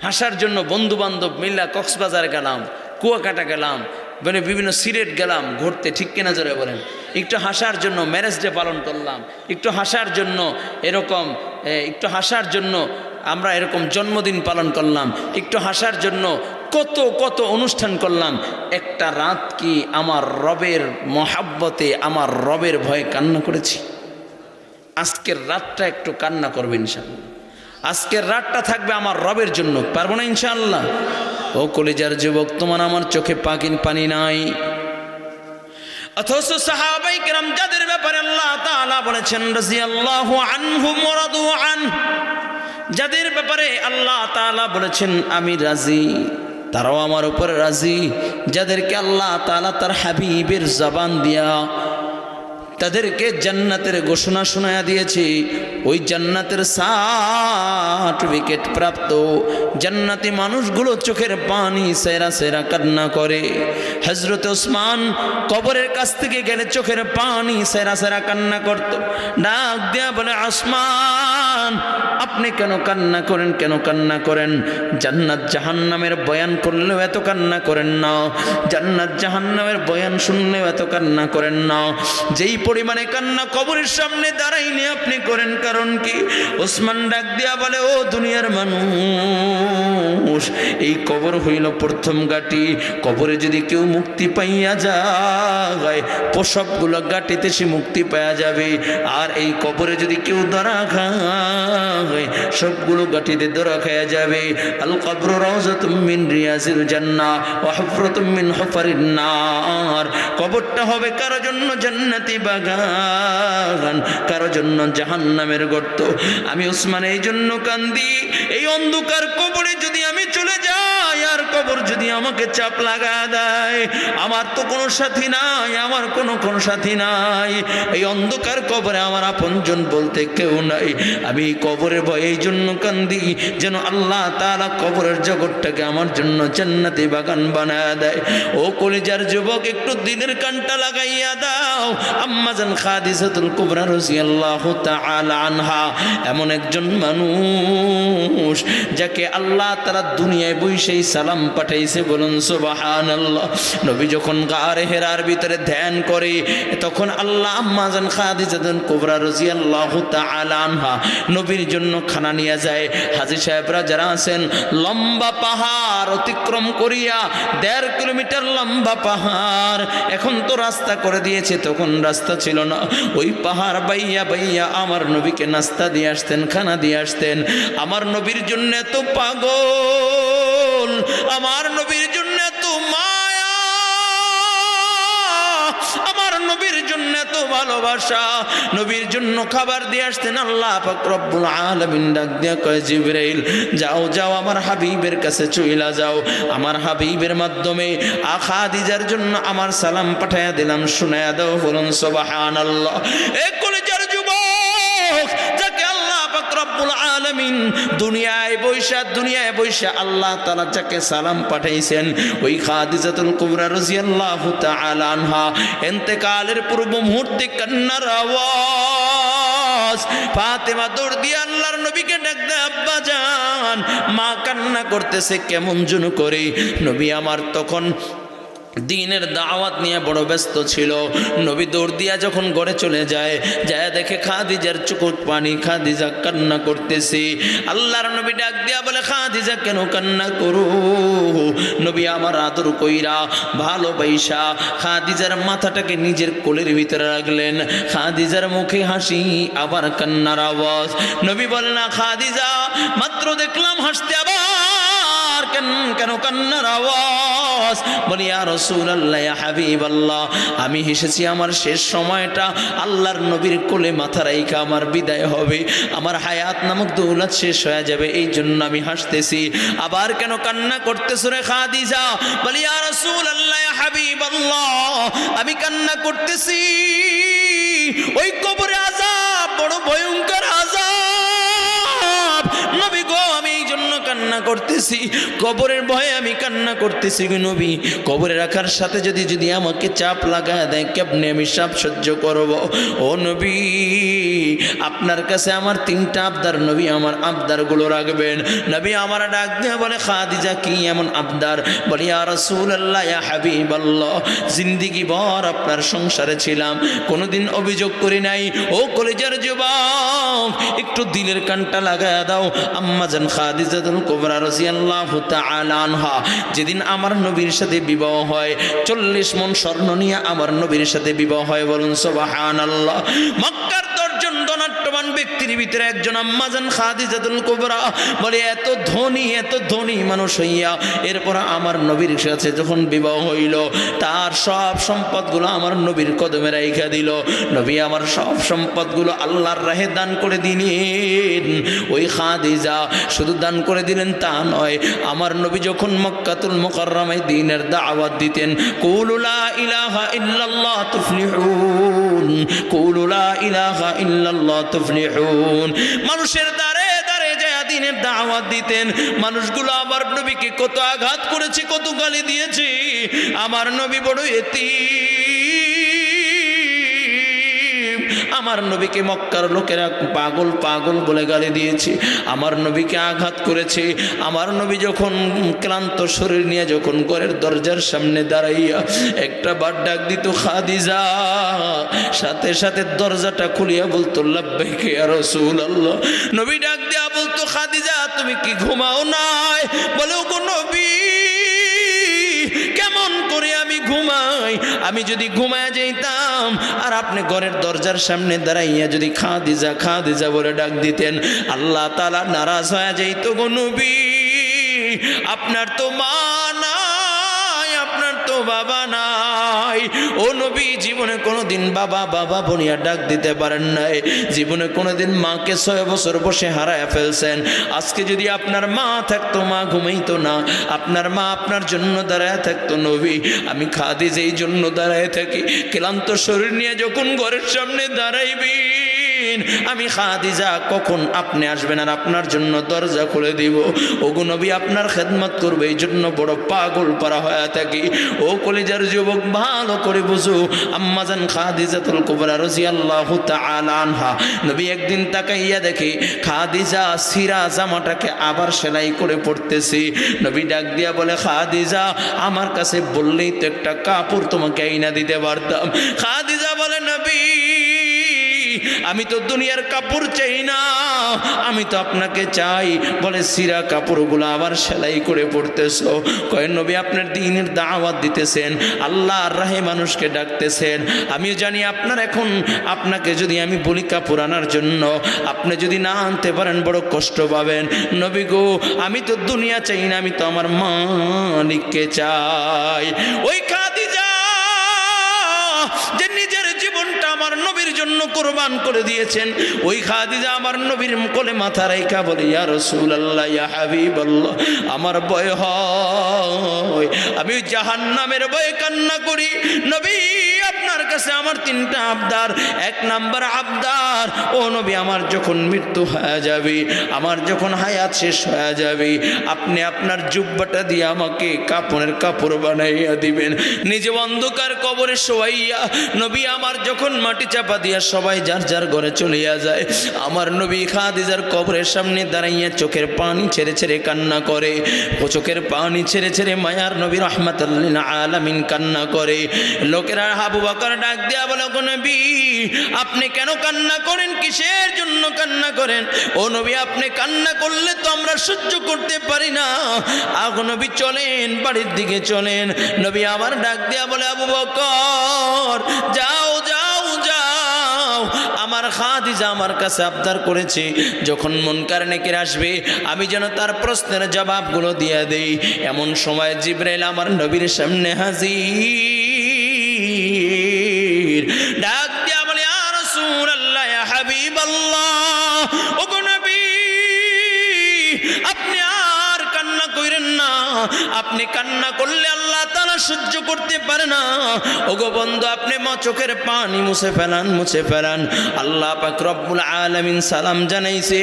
হাসার জন্য বন্ধু বান্ধব মিল্লা কক্সবাজার গেলাম, কুয়াকাটা গেলাম, মানে বিভিন্ন সিলেট গেলাম ঘুরতে, ঠিক কিনা জোরে বলেন? একটু হাসার জন্য ম্যারেজ ডে পালন করলাম, একটু হাসার জন্য এরকম, একটু হাসার জন্য আমরা এরকম জন্মদিন পালন করলাম, একটু হাসার জন্য কত কত অনুষ্ঠান করলাম। একটা রাত কি আমার রবের মহাব্বতে, আমার রবের ভয়ে কান্না করেছি? আজকের রাতটা একটু কান্না করবে ইনশাআল্লাহ। আজকের রাতটা থাকবে আমার রবের জন্য, পারবো না ইনশাআল্লাহ? ও কলিজার যুবক, তোমার আমার চোখে পানি নাই, অথচ সাহাবায়ে কেরাম যাদের ব্যাপারে আল্লাহ তাআলা বলেছেন রাদিয়াল্লাহু আনহুম ওয়া রাদু আন, যাদের ব্যাপারে আল্লাহ তাআলা বলেছেন আমি রাজি, তারাও আমার উপর রাজি। যাদেরকে আল্লাহ তাআলা তার হাবিবের জবান দিয়া তাদেরকে জান্নাতের ঘোষণা শোনায়া দিয়েছে, ওই জান্নাতের সার্টিফিকেট প্রাপ্ত জান্নাতি মানুষগুলো চোখের পানি সেরা সেরা কান্না করে। হযরত ওসমান কবরের কাছ থেকে গেলে চোখের পানি সেরা সেরা কান্না করত, ডাক দিয়া বলে, ওসমান আপনি কেন কান্না করেন, কেন কান্না করেন? জান্নাত জাহান্নামের বয়ান করলেও এত কান্না করেন না, জান্নাত জাহান্নামের বয়ান শুনলেও এত কান্না করেন না, যেই পরিমাণে কান্না কবরের সামনে দাঁড়াইলে আপনি করেন, কারণ কি? ওসমান ডাক দিয়া বলে, ও দুনিয়ার মানুষ, এই কবর হইল প্রথম ঘাটি, কবরে যদি কেউ মুক্তি পাইয়া যায়, সবগুলো ঘাটিতে সে মুক্তি পাওয়া যাবে, আর এই কবরে যদি কেউ ধরা খায়, সবগুলো ঘাটিতে ধরা খাওয়া যাবে। আল কবর রাউযাতুম মিন রিয়াজিল জান্নাহ ওয়া হুফরাতুম মিন হুফারিন নার, কবরটা হবে কারো জন্য জান্নাতি বাগান, কারো জন্য জাহান্নামের গর্ত। আমি ওসমান এই জন্য কান্দি, এই অন্ধকার কবরে যদি আমি চলে যাই, আর কবর যদি আমাকে চাপ লাগা দেয়, আমার তো কোনো সাথী নাই, আমার কোনো সাথী নাই, এই অন্ধকার কবরে আমার আপনজন বলতে কেউ নাই। আমি কবরের ভয়ে এই জন্য কান্দি, যেন আল্লাহ তাআলা কবরের জগৎটাকে আমার জন্য জান্নাতি বাগান বানায় দেয়। ও কলিজার যুবক, একটু দিনের কানটা লাগাইয়া দাও। আম্মাজান খাদিজাতুল কুবরা রাদিয়াল্লাহু তাআলা আনহা এমন একজন মানুষ যাকে আল্লাহ তাআলা দুনিয়ায় বসেই সালাম পাঠাইছে, বলুন সুবহানাল্লাহ। নবী যখন গারে হেরার ভিতরে ধ্যান করে, তখন আল্লাহ আম্মাজান খাদিজাতুল কুবরা রাদিয়াল্লাহু তাআলা আনহা নবীর জন্য খানা নিয়ে যায়। হাজী সাহেবরা যারা আছেন, লম্বা পাহাড় অতিক্রম করিয়া 1.5 কিলোমিটার লম্বা পাহাড়, এখন তো রাস্তা করে দিয়েছে, তখন রাস্তা ছিল না, ওই পাহাড় বাইয়া বাইয়া আমার নবীকে নাস্তা দিয়ে আসতেন, খানা দিয়ে আসতেন। আমার নবীর জন্য এত পাগল, আমার নবীর জন্য এত মায়া, আমার নবীর জন্য এত ভালোবাসা, নবীর জন্য খাবার দিয়ে আসতেন। আল্লাহ পাক রব্বুল আলামিন ডাক দিয়া কয়, জিবরাইল যাও যাও, আমার হাবিবের কাছে চইলা যাও, আমার হাবিবের মাধ্যমে খাদিজার জন্য আমার সালাম পাঠায়া দিলাম, শুনায়া দাও, বলুন সুবহানাল্লাহ। এ কলিজার যুবক, যাকে আল্লাহ পাক রব্বুল আলামিন দুনিয়ায় বৈশা আল্লাহ তাআলা যাকে সালাম পাঠাইছেন, ওই খাদিজাতুল কুবরা রাদিয়াল্লাহু তাআলা আনহা ইন্তেকালের পূর্ব মুহূর্তে কান্নার আওয়াজ, ফাতেমা দৌড় দিয়ে আল্লাহর নবীকে ডাক দেয়, আব্বা জান, মা কান্না করতেছে কেমন যেন করে। নবী আমার তখন দিনের দাওয়াত নিয়ে বড় ব্যস্ত ছিল। নবী দৌড় দিয়া যখন ঘরে চলে যায় দেখে খাদিজার চোখের পানি, খাদিজা কান্না করতেছে। আল্লাহর নবী ডাক দিয়া বলে, খাদিজা কেন কান্না করো? নবী আমার আদর কইরা ভালোবাসা খাদিজার মাথাটাকে নিজের কোলের ভিতরে রাখলেন। খাদিজার মুখে হাসি, আবার কান্নার আওয়াজ। নবী বলে, না খাদিজা, মাত্র দেখলাম হাসতে, আবার কেন কান্নার আওয়াজ? বলি, ইয়া রাসূলুল্লাহ, ইয়া হাবিবাল্লাহ, আমি হেসেছি আমার শেষ সময়টা আল্লাহর নবীর কোলে মাথা রাইখা আমার বিদায় হবে, আমার হায়াত নামক দৌলত শেষ হয়ে যাবে, এই জন্য আমি হাসতেছি। আবার কেন কান্না করতেছো রে খাদিজা? বলি, ইয়া রাসূলুল্লাহ, ইয়া হাবিবাল্লাহ, আমি কান্না করতেছি ওই কবরে আযাব, বড় ভয়ঙ্কর আযাব নবী গো, আমি এই জন্য কান্না করতেছি, কবরের ভয়ে আমি কান্না করতেছি গো নবী। কবরে রাখার সাথে যদি আমাকে চাপ লাগায় দেয়, কেমনে আমি চাপ সহ্য করব? ও নবী, আপনার কাছে আমার 3টা আবদার, নবী আমার আবদারগুলো রাখবেন। নবী আমার ডাক দিয়ে বলে, খাদিজা কি এমন আবদার? বলি, ইয়া রাসূলুল্লাহ, ইয়া হাবিবাল্লাহ, জিন্দেগি ভর আপনার সংসারে ছিলাম, কোনোদিন অভিযোগ করি নাই। ও কলিজার যুবক, একটু দিলের কানটা লাগায়া দাও। আম্মাজান খাদিজাতুল কুবরা রাদিয়াল্লাহু তাআলা আনহা যেদিন আমার নবীর সাথে বিবাহ হয়, 40 মণ স্বর্ণ নিয়ে আমার নবীর সাথে বিবাহ হয়, বলুন সুবহানাল্লাহ। মক্কার 10 জন ধনাঢ্যবান ব্যক্তির ভিতরে একজন আম্মাজান খাদিজাতুল কুবরা। বলে, এত ধনী মানুষ হইয়া এরপর আমার নবীর সাথে যখন বিবাহ হইল, তার সব সম্পদগুলো আমার নবীর কদমে রাইখা দিল। নবী আমার সব সম্পদগুলো আল্লাহর রাহে দান করে দিলেন। ওই খাদিজা শুধু দান করে দিলেন তা নয়, আমার নবী যখন মক্কাতুল মুকাররমায় দ্বীনের দাওয়াত দিতেন, কুলু লা ইলাহা ইল্লাল্লাহ তুফলিহুন, কুলু লা ইলাহা ইল্লাল্লাহ তুফলিহুন, মানুষের দ্বারে দ্বারে যায় দ্বীনের দাওয়াত দিতেন। মানুষগুলো আমার নবীকে কত আঘাত করেছে, কত গালি দিয়েছে। আমার নবী বড় এতিম, আমার নবীকে মক্কার লোকেরা পাগল বলে গালি দিয়েছে, আমার নবীকে আঘাত করেছে। আমার নবী যখন ক্লান্ত শরীর নিয়ে যখন ঘরের দরজার সামনে দাঁড়াইয়া একটা বার ডাক দিত, খাদিজা, সাথে সাথে দরজাটা খুলিয়া বলতো, লাব্বাইকা ইয়া রাসূলুল্লাহ। নবী ডাক দিয়া বলতো, খাদিজা তুমি কি ঘুমাও নাই? বলে, ওগো নবী, কেমন করে আমি ঘুমাই? আমি যদি ঘুমায় যাইতাম আর আপনি ঘরের দরজার সামনে দাঁড়াইয়া যদি খাদিজা বলে ডাক দিতেন, আল্লাহ তাআলা নারাজ হয়ে যাইত গো নবী। আপনার তো মা নাই, আপনার তো বাবা নাই। ও নবী, জীবনে কোনোদিন বাবা বনিয়া ডাক দিতে পারেন নাই, জীবনে কোনোদিন মাকে 6 বছর বসে হারায় ফেলছেন। আজকে যদি আপনার মা থাকতো, মা ঘুমাইতো না, আপনার মা আপনার জন্য দাঁড়ায় থাকতো। নবী, আমি খাদিজা এই জন্য দাঁড়ায় থাকি, ক্লান্ত শরীর নিয়ে যখন ঘরের সামনে দাঁড়াইবেন, আমি খাদিজা কখন আপনি আসবেন আর আপনার জন্য দরজা খুলে দিব। ওগো নবী, আপনার খেদমত করবে, এই জন্য বড় পাগল পারা হয়ে থাকি। ও কলিজার যুবক, ভালো করে বুঝো, আম্মাজান খাদিজাতুল কুবরা রাদিয়াল্লাহু তাআলা আনহা, নবী একদিন তাকাইয়া দেখে খাদিজা সিরা জামাটাকে আবার সেলাই করে পড়তেছে। নবী ডাক দিয়া বলে, খাদিজা, আমার কাছে বললেই তো একটা কাপড় তোমাকে আইনা দিতে পারতাম। খাদিজা বলে, নবী, আমি তো দুনিয়ার কাপড় চাই না, আমি তো আপনাকে চাই। বলে, সিরা কাপড়গুলো আবার সেলাই করে পড়তেছো? কয়, নবী আপনার দ্বীনের দাওয়াত দিতেছেন, আল্লাহর রাহে মানুষকে ডাকতেছেন, আমিও জানি আপনাকে যদি আমি বলি কাপড় আনার জন্য, আপনি যদি না আনতে পারেন বড় কষ্ট পাবেন। নবী গো, আমি তো দুনিয়া চাই না, আমি তো আমার মালিককে চাই। ওই খাদিজা যে নিজের জীবনটা আমার নবীর জন্য কোরবান করে দিয়েছেন, ওই খাদিজা আমার নবীর কোলে মাথা রাইখা বলে, ইয়া রাসূলুল্লাহ, ইয়া হাবিবাল্লাহ, আমার ভয় হয়, আমি জাহান্নামের ভয়ে কান্না করি। নবী, আপনার আপনার কাছে আমার তিনটা আবদার। এক নাম্বার আবদার, ও নবী আমার যখন মৃত্যু হয়ে যাবে, আমার যখন হায়াত শেষ হয়ে যাবে, আপনি আপনার জুব্বাটা দিয়ে আমাকে কাপড়ের কাপড় বানাইয়া দিবেন। নিজে অন্ধকার কবরে শোয়াইয়া নবী আমার যখন মাটি চাপা দিয়া সবাই যার যার ঘরে চলিয়া যায়, আমার নবী খাদিজার কবরের সামনে দাঁড়াইয়া চোখের পানি ছেড়ে ছেড়ে কান্না করে। চোখের পানি ছেড়ে ছেড়ে মায়ার নবী রাহমাতুল লিল আলামিন কান্না করে। লোকেরা আবু বকর ডাক দিয়া বলে, গো নবী আপনি কেন কান্না করেন? কিসের জন্য কান্না করেন? ও নবী আপনি কান্না করলে তো আমরা সহ্য করতে পারি না। আগো নবী চলেন, বাড়ির দিকে চলেন। নবী আবার ডাক দিয়া বলে, আবু বকর যাও যাও যাও, আমার খাদিজা আমার কাছে আবদার করেছে যখন মুনকার নেকির আসবে আমি যেন তার প্রশ্নের জবাবগুলো দিয়ে দেই। এমন সময় জিবরাইল আমার নবীর সামনে হাজির। ডাক দিয়া বলে, ইয়া রাসূলুল্লাহ, ইয়া হাবিবাল্লাহ, ওগো নবী আপনি আর কান্না কইরেন না। আপনি কান্না করলে আল্লাহ তাআলা সহ্য করতে পারে না। ওগো বন্ধু আপনি চোখের পানি মুছে ফেলান, মুছে ফেলান। আল্লাহ পাক রব্বুল আলামিন সালাম জানাইছে।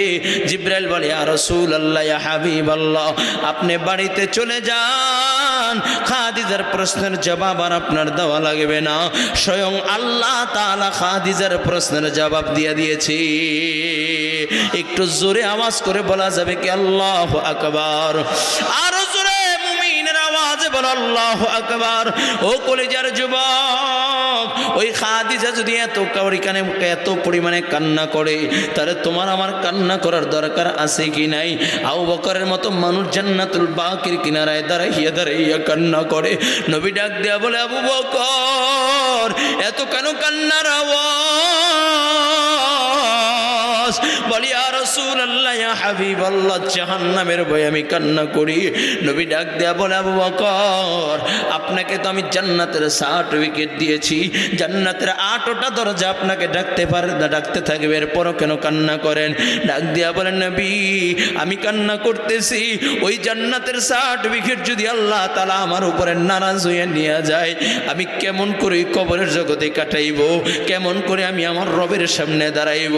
জিবরাইল বলে, ইয়া রাসূলুল্লাহ, ইয়া হাবিবাল্লাহ, আপনি বাড়িতে চলে যান। খাদিজার প্রশ্নের জবাব আর আপনার দেওয়া লাগবে না, স্বয়ং আল্লাহ তাআলা খাদিজার প্রশ্নের জবাব দিয়ে দিয়েছে। একটু জোরে আওয়াজ করে বলা যাবে কি আল্লাহু আকবার? আরো জোরে মুমিনের আওয়াজে বল আল্লাহু আকবার। ও কলিজার যুবক, ওই খাদিজা যদি এত কানে এত পরিমাণে কান্না করে, তাহলে তোমার আমার কান্না করার দরকার আছে কি নাই? আবু বকরের মতো মানুষ জান্নাতুল বাকির কিনারায় দাঁড়াইয়া দাঁড়াইয়া কান্না করে। নবী ডাক দেয়া বলে, আবু বকর এত কেন কান্নার আওয়াজ? বলি, ইয়া রাসূলুল্লাহ, ইয়া হাবিবাল্লাহ, জাহান্নামের ভয়ে আমি কান্না করি। নবী ডাক দেয়া বলে, আবু বকর আপনাকে তো আমি জান্নাতের সার্টিফিকেট দিয়েছি, জান্নাতের 8টা দরজা আপনাকে ডাকতে পারে না, ডাকতে থাকবে, এরপরও কেন কান্না করেন? ডাক দেয়া বলেন, নবী আমি কান্না করতেছি ওই জান্নাতের সার্টিফিকেট যদি আল্লাহ তাআলা আমার উপরে নারাজ হয়ে নিয়ে যায়, আমি কেমন করে কবরের জগতে কাটাইব? কেমন করে আমি আমার রবের সামনে দাঁড়াইব?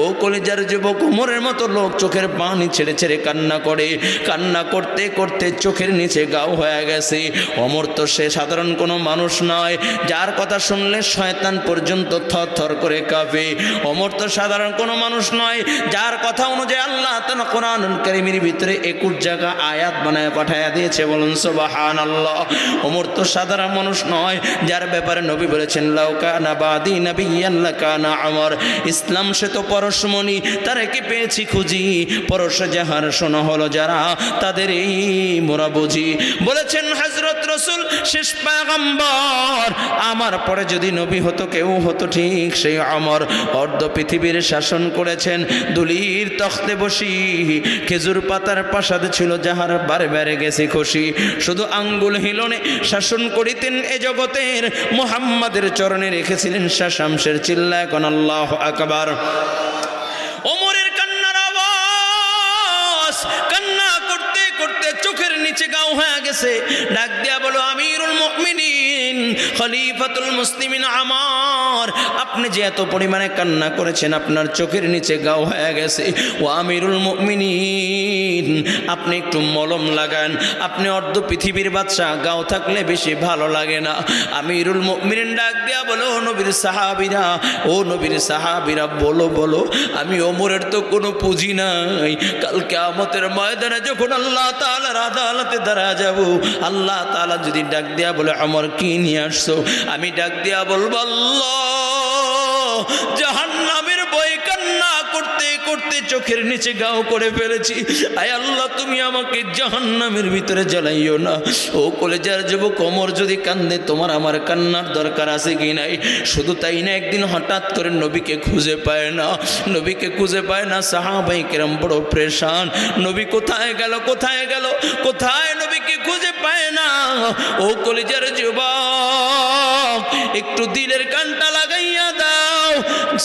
ও কলিজার যুবক, ওমরের মতো লোক চোখের পানি ছেড়ে ছেড়ে কান্না করে। কান্না করতে করতে চোখের নিচে গাও হয়ে গেছে। ওমর তো সে সাধারণ কোনো মানুষ নয় যার কথা শুনলে শয়তান পর্যন্ত থর থর করে কাঁপে। ওমর তো সাধারণ কোনো মানুষ নয় যার কথা অনুযায়ী আল্লাহ তাআলা কোরআনুল কারীমের ভিতরে 21 জায়গা আয়াত বানায় পাঠায়া দিয়েছে। বলুন সুবহানাল্লাহ। ওমর তো সাধারণ মানুষ নয় যার ব্যাপারে নবী বলেছেন, লাউ কানা বাদি নাবিয়্যান লাকানা ওমর। ইসলাম সে তো পরশমণি, তারে কি পেয়েছি খুঁজি, পরশ যাহার শোনা হলো যারা, তাদের এই মোরা বুঝি। বলেছেন হযরত রাসূল শেষ পয়গম্বর, আমার পরে যদি নবী হতো কেউ হতো ঠিক সেই ওমর। অর্ধ পৃথিবীর শাসন করেছেন দুলির তখতে বসি, খেজুর পাতার প্রাসাদ ছিল যাহার বারে বারে গেছে খুশি। শুধু আঙ্গুল হিলনে শাসন করিতেন এ জগতের, মুহাম্মাদের চরণে রেখেছিলেন শামসের চিল্লা। এখন আল্লাহু আকবার। ওমরের কান্নার আওয়াজ, কান্না করতে করতে চোখের নিচে গাও হয়ে গেছে। ডাক দিয়া বলো, আমিরুল মুমিনিন খলিফাতুল মুসলিমিন আমার, আপনি যে এত পরিমাণে কান্না করেছেন আপনার চোখের নিচে গাও হয়ে গেছে। ও আমিরুল মুমিনিন, আপনি একটু মলম লাগান। আপনি অর্ধ পৃথিবীর বাদশা, গাও থাকলে বেশি ভালো লাগে না। আমিরুল মুমিনিন ডাক দিয়া বলো, ও নবীর সাহাবীরা, ও নবীর সাহাবীরা বলো বলো, আমি ওমরের তো কোনো পুঁজি নাই। কাল কিয়ামতের ময়দানে যখন আল্লাহ তাআলার আদালতে দাঁড়া যাব, আল্লাহ তাআলা যদি ডাক দিয়া বলে, ওমর কি নিয়ে আসছো? আমি ডাক দিয়া বলবো, আল্লাহ জাহান্নামের ভয়ে কান্না করতে করতে চোখের নিচে গাও করে ফেলেছি। আয় আল্লাহ তুমি আমাকে জাহান্নামের ভিতরে জ্বালাইও না। ও কলেজার যুবক, ওমর যদি কান্দে তোমার আমার কান্নার দরকার আছে কি নাই? শুধু তাই না, একদিন হঠাৎ করে নবীকে খুঁজে পায় না, নবীকে খুঁজে পায় না। সাহাবায়ে কেরাম বড় পরেশান, নবী কোথায় গেল, কোথায় গেল, কোথায় নবীকে খুঁজে পায় না। ও কলেজার যুবক, একটু দিলের কানটা লাগাইয়া দাও।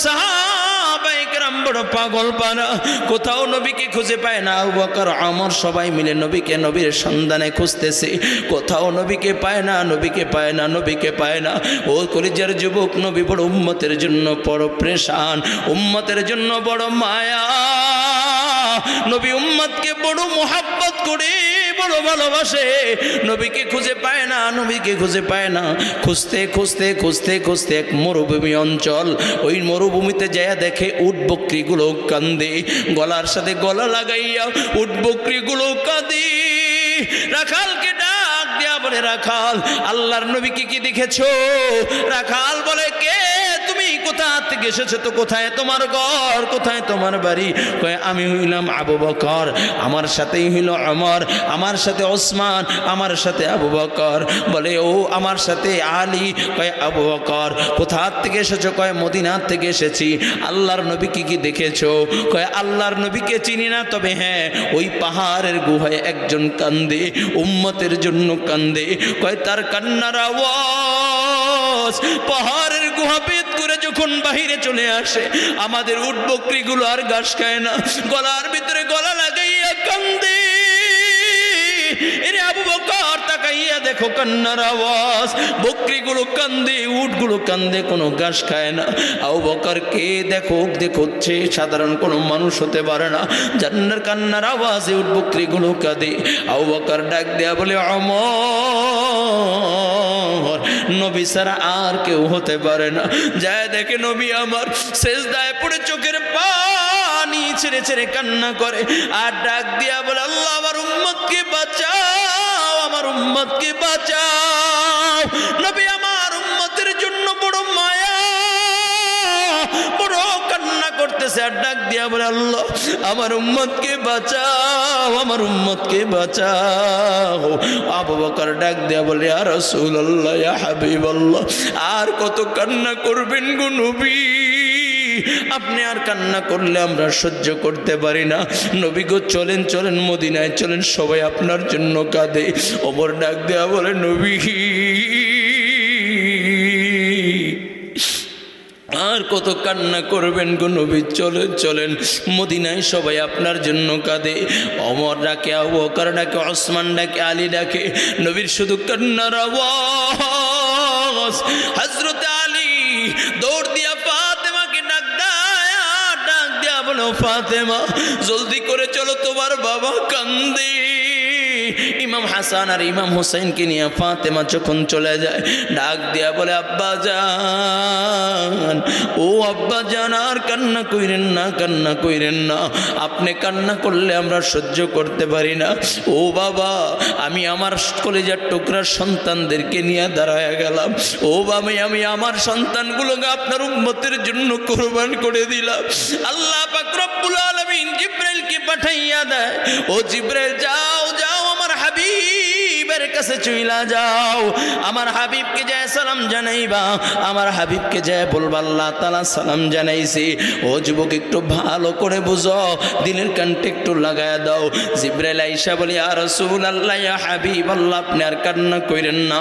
সাহাবায়ে কেরাম বড় পাগল পানা, কোথাও নবীকে খুঁজে পায় না। আবু বকর ওমর সবাই মিলে নবীকে নবীর সন্ধানে খুঁজতেছে, কোথাও নবীকে পায় না, নবীকে পায় না, নবীকে পায় না। ও কলিজার যুবক, নবী বড় উম্মতের জন্য বড় প্রেশান, উম্মতের জন্য বড় মায়া, নবী উম্মতকে বড় মোহাব্বত করে, বড় ভালোবাসে। নবীকে খুঁজে পায় না, নবীকে খুঁজে পায় না। খুঁজতে খুঁজতে খুঁজতে খুঁজতে এক মরুভূমি অঞ্চল, ওই মরুভূমিতে যায় দেখে উট বকরিগুলো কান্দে, গলার সাথে গলা লাগাইয়া উট বকরিগুলো কাঁদে। রাখালকে ডাক দেয়া বলে, রাখাল আল্লাহর নবীকে কি দেখেছো? রাখাল বলে, কে তুমি? কোথা থেকে এসেছো? তো কোথায় তোমার ঘর, কোথায় তোমার বাড়ি? কয় আমি হইলাম আবু বকর, আমার সাথেই হইল ওমর, আমার সাথে ওসমান, আমার সাথে আবু বকর। বলে ও আমার সাথে আলী। কয় আবু বকর। কোথা থেকে এসেছো? কয় মদিনা থেকে এসেছি। আল্লাহর নবীকে কি দেখেছো? কয় আল্লাহর নবীকে চিনি না, তবে হ্যাঁ ওই পাহাড়ের গুহায় একজন কান্দে, উম্মতের জন্য কান্দে। কয় তার কান্নার আওয়াজ পাহাড়ের গুহা ভেদ করে যখন বাহিরে চলে আসে, আমাদের উট বকরিগুলো আর ঘাস খায় না, গলার ভিতরে গলা লাগাইয়া কান্দে। এরে আবু বকর তাকাইয়া দেখো কান্নার আওয়াজ, বকরিগুলো কান্দে, উটগুলো কান্দে, কোনো ঘাস খায় না। আবু বকর কে দেখো দেখছে, সাধারণ কোনো মানুষ হতে পারে না, জান্নার কান্নার আওয়াজে উট বকরিগুলো কাঁদে। আবু বকর ডাক দেয়া বলে, ওমর নবী ছাড়া আর কেউ হতে পারে না। যায় দেখে নবী আমার সেজদায় পড়ে চোখের পানি ছেড়ে ছেড়ে কান্না করে, আর ডাক দিয়া বলে, আল্লাহ আমার উম্মতকে বাঁচাও, আমার উম্মতকে বাঁচাও। নবী আমার উম্মতের জন্য বড় মায়া, বড় কান্না করতেছে, আর ডাক দিয়া বলে, আল্লাহ আমার উম্মতকে বাঁচাও, আমার উম্মতকে বাঁচাও। আবু বকর ডাক দিয়া বলে, ইয়া রাসূলুল্লাহ, ইয়া হাবিবাল্লাহ, আর কত কান্না করবেন গো নবী? আপনি আর কান্না করলে আমরা সহ্য করতে পারি না। নবী গো চলেন, চলেন মদিনায় চলেন, সবাই আপনার জন্য কাঁদে। ওমর ডাক দেয়া বলে, নবী আর কত কান্না করবেন গো নবী, চলেন চলেন মদিনায়, সবাই আপনার জন্য কাঁদে। ওমর ডাকে, আবু বকর ডাকে, ওসমান ডাকে, আলী ডাকে, নবীর শুধু কান্নার আওয়াজ। হযরত আলী দৌড় দিয়া ফাতেমাকে ডাক দেয়া বলো, ফাতেমা জলদি করে চলো, তোমার বাবা কান্দে। ইমাম হাসান আর ইমাম হুসাইনকে নিয়ে ফাতেমা যখন চলে যায়, ডাক দিয়া বলে, আব্বা জান, ও আব্বা জান, আর কান্না কইরেন না, কান্না কইরেন না, আপনি কান্না করলে আমরা সহ্য করতে পারি না। ও বাবা, আমি আমার কলেজার টুকরার সন্তানদেরকে নিয়ে দাঁড়ায় গেলাম। ও বাবা, আমি আমার সন্তানগুলোকে আপনার উম্মতের জন্য কোরবান করে দিলাম। আল্লাহ পাক রব্বুল আলামিন জিবরাইলকে পাঠাইয়া দেয়, ও জিবরাইল যাও যাও, আমার হাবিবের কাছে চইলা যাও, আমার হাবিবকে যায় সালাম জানাইবা, আমার হাবিবকে যায় বলবা আল্লাহ তাআলা সালাম জানাইছে। ও যুবক, একটু ভালো করে বুঝো, দিলের কানটা একটু লাগায়া দাও। জিবরাইল আইসা বলি, ইয়া রাসূলুল্লাহ, ইয়া হাবিবাল্লাহ, আপনি আর কান্না কইরেন না,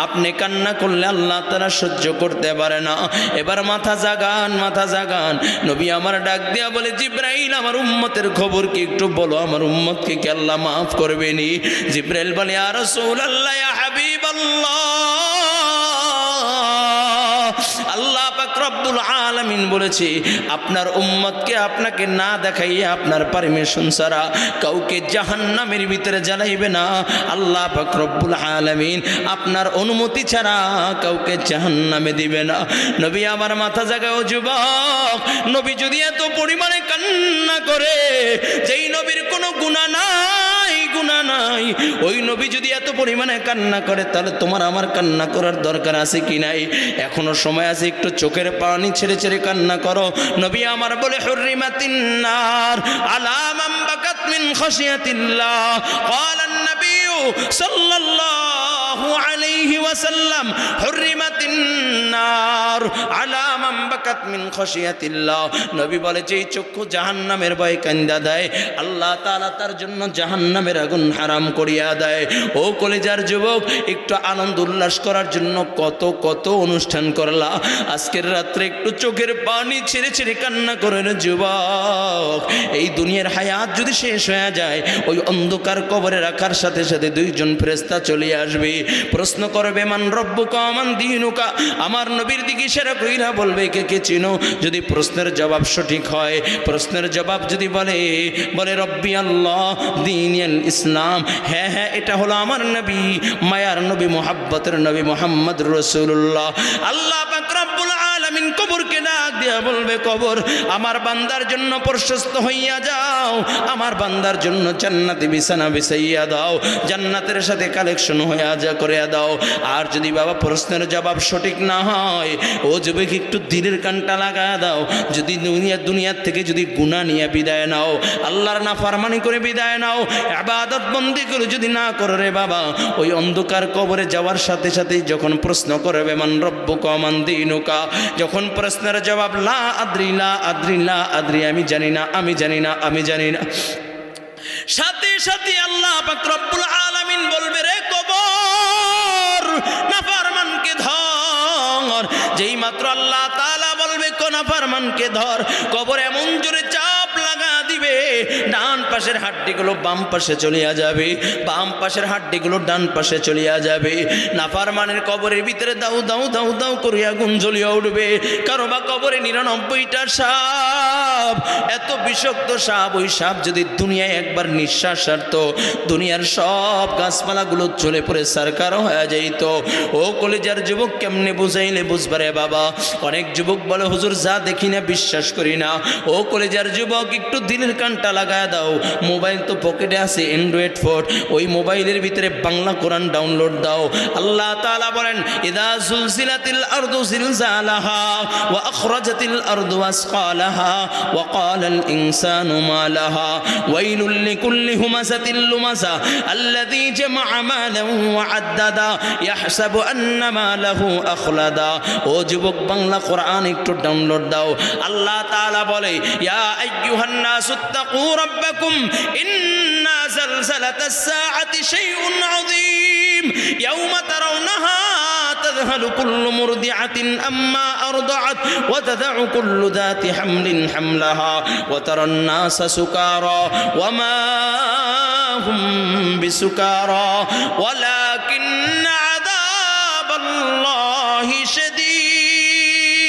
আপনি কান্না করলে আল্লাহ তাআলা সহ্য করতে পারে না। এবার মাথা জাগান, মাথা জাগান। নবী আমার ডাক দিয়া বলে, জিবরাইল, আমার উম্মতের খবর কি একটু বলো, আমার উম্মতকে কি আল্লাহ মাফ করবেনি? জিবরাইল বলে, ইয়া রাসূলুল্লাহ, ইয়া হাবিবাল্লাহ, আল্লাহ পাক রব্বুল আলামিন বলেছে, আপনার উম্মতকে আপনাকে না দেখাইয়া, আপনার পারমিশন ছাড়া কাউকে জাহান্নামের ভিতরে জ্বালাইবে না। আল্লাহ পাক রব্বুল আলামিন আপনার অনুমতি ছাড়া কাউকে জাহান্নামে দিবে না। নবী আমার মাথা জাগাও যুবক, নবী যদি এত পরিমাণে কান্না করে, যেই নবীর কোনো গুনাহ নাই, গুনাহ নাই, ওই নবী যদি এত পরিমাণে কান্না করে, তাহলে তোমার আমার কান্না করার দরকার আছে কি নাই? এখনো সময় আছে, একটু চোখের পানি ছেড়ে ছেড়ে কান্না করো। নবী আমার বলে, হুররিমাতিন নার আলা মান বাকাত মিন খাশিয়াতিল্লাহ। ক্বালা আন-নবী সাল্লাল্লাহু সাল্লাল্লাহু আলাইহি ওয়াসাল্লাম হুররিমাতিন নার আলা মান বাকাত মিন খাশিয়াতিল্লাহ। নবী বলে যেই চক্ষু জাহান্নামের ভয়ে কান্দা দেয় আল্লাহ তাআলা তার জন্য জাহান্নামের আগুন হারাম করিয়া দেয়। ও কলিজার যুবক, একটু আনন্দ উল্লাস করার জন্য কত কত অনুষ্ঠান করলা, আজকের রাত্রে একটু চোখের পানি ছেড়ে ছেড়ে কান্না করেন যুবক। এই দুনিয়ার হায়াত যদি শেষ হয়ে যায়, ওই অন্ধকার কবরে রাখার সাথে সাথে দুইজন ফেরেশতা চলে আসবে, প্রশ্ন করবে মান রব্বুকা মান দীনুকা। আমার নবীর দিকে ইশারা কইরা বলবে কে কে চিনো। যদি প্রশ্নের জবাব সঠিক হয়, প্রশ্নের জবাব যদি বলে রব্বি আল্লাহ দীনুল ইসলাম, হ্যাঁ হ্যাঁ এটা হলো আমার নবী, মায়ার নবী, মুহাব্বতের নবী মুহাম্মদ রাসূলুল্লাহ। আল্লাহ পাক রব্বুল আলামিন কবরকে ডাক দিয়া বলবে কবর আমার বান্দার জন্য প্রশস্ত হইয়া যাও, আমার বান্দার জন্য জান্নাতি বিছানা বিছাইয়া দাও, জান্নাতের সাথে কালেকশন হইয়া যা করে দাও। আর যদি বাবা প্রশ্নের জবাব সঠিক না হয়, ও যুবক একটু দিলের কানটা লাগা দাও। যদি দুনিয়ার থেকে যদি গুনাহ নিয়ে বিদায় নাও, আল্লাহর নাফরমানি করে বিদায় নাও, ইবাদত বন্দেগি করে যদি না করো রে বাবা, ওই অন্ধকার কবরে যাওয়ার সাথে সাথে যখন প্রশ্ন করবে মান রব্বুকা মান দীনুকা, যখন প্রশ্নের জবাব লা আদ্রি লা আদ্রি লা আদ্রি, আমি জানি না আমি জানি না আমি জানি না, সাথে সাথে আল্লাহ পাক রব্বুল আলামিন বলবে রে কবর নাফরমানকে ধর। যেই মাত্র আল্লাহ তাআলা বলবে কোন নাফরমানকে ধর, কবর এমন জোরে চাপ লাগা দিবে, ডান পাশের হাড্ডিগুলো বাম পাশে চলিয়া যাবে, বাম পাশের হাড্ডিগুলো ডান পাশে চলিয়া যাবে। নাফরমানের কবরের ভিতরে দাউ দাউ দাউ দাউ করিয়া আগুন জ্বলিয়া উঠবে। কারো বা কবরে 99টা সাপ, এত বিষাক্ত সাপ, ওই সাপ যদি দুনিয়ায় একবার নিঃশ্বাস ছাড়তো, দুনিয়ার সব গাছপালাগুলো চলে পড়ে সারকার হয়ে যাইত। ও কলিজার যুবক, কেমনে বুঝাইলে বুঝবারে বাবা। অনেক যুবক বলে হুজুর যা দেখি না বিশ্বাস করি না। ও কলিজার যুবক, একটু দিলের কানটা লাগায় দাও। মোবাইল তো পকেটে আছে, অ্যান্ড্রয়েড ফোন, ওই মোবাইলের ভিতরে বাংলা কোরআন ডাউনলোড দাও। আল্লাহ তাআলা বলেন ইযা যুলজিলাতিল আরদু জিলজালাহা ওয়া আখরাজাতিল আরদু আসকালাহা ওয়া ক্বালাল ইনসানু মা লাহা ওয়াইলুল লিকুল্লি হুমাযাতিল লুমাযা আল্লাযী জামাআ মালান ওয়া আদ্দাদা ইয়াহসাবু আন্না মালাহু আখলাদা। ও যুবক, বাংলা কোরআন একটু ডাউনলোড দাও। আল্লাহ তাআলা বলে ইয়া আইয়ুহান নাসুত্তাকু রাব্বাকুম ইন্না যালজালাতাস সাআতি শাইউন আযীম ইয়াওমা তারাউনাহা تذهل كل مرضعة أما أرضعت وتضع كل ذات حمل حملها وترى الناس سكارى وما هم بسكارى ولكن عذاب الله شديد।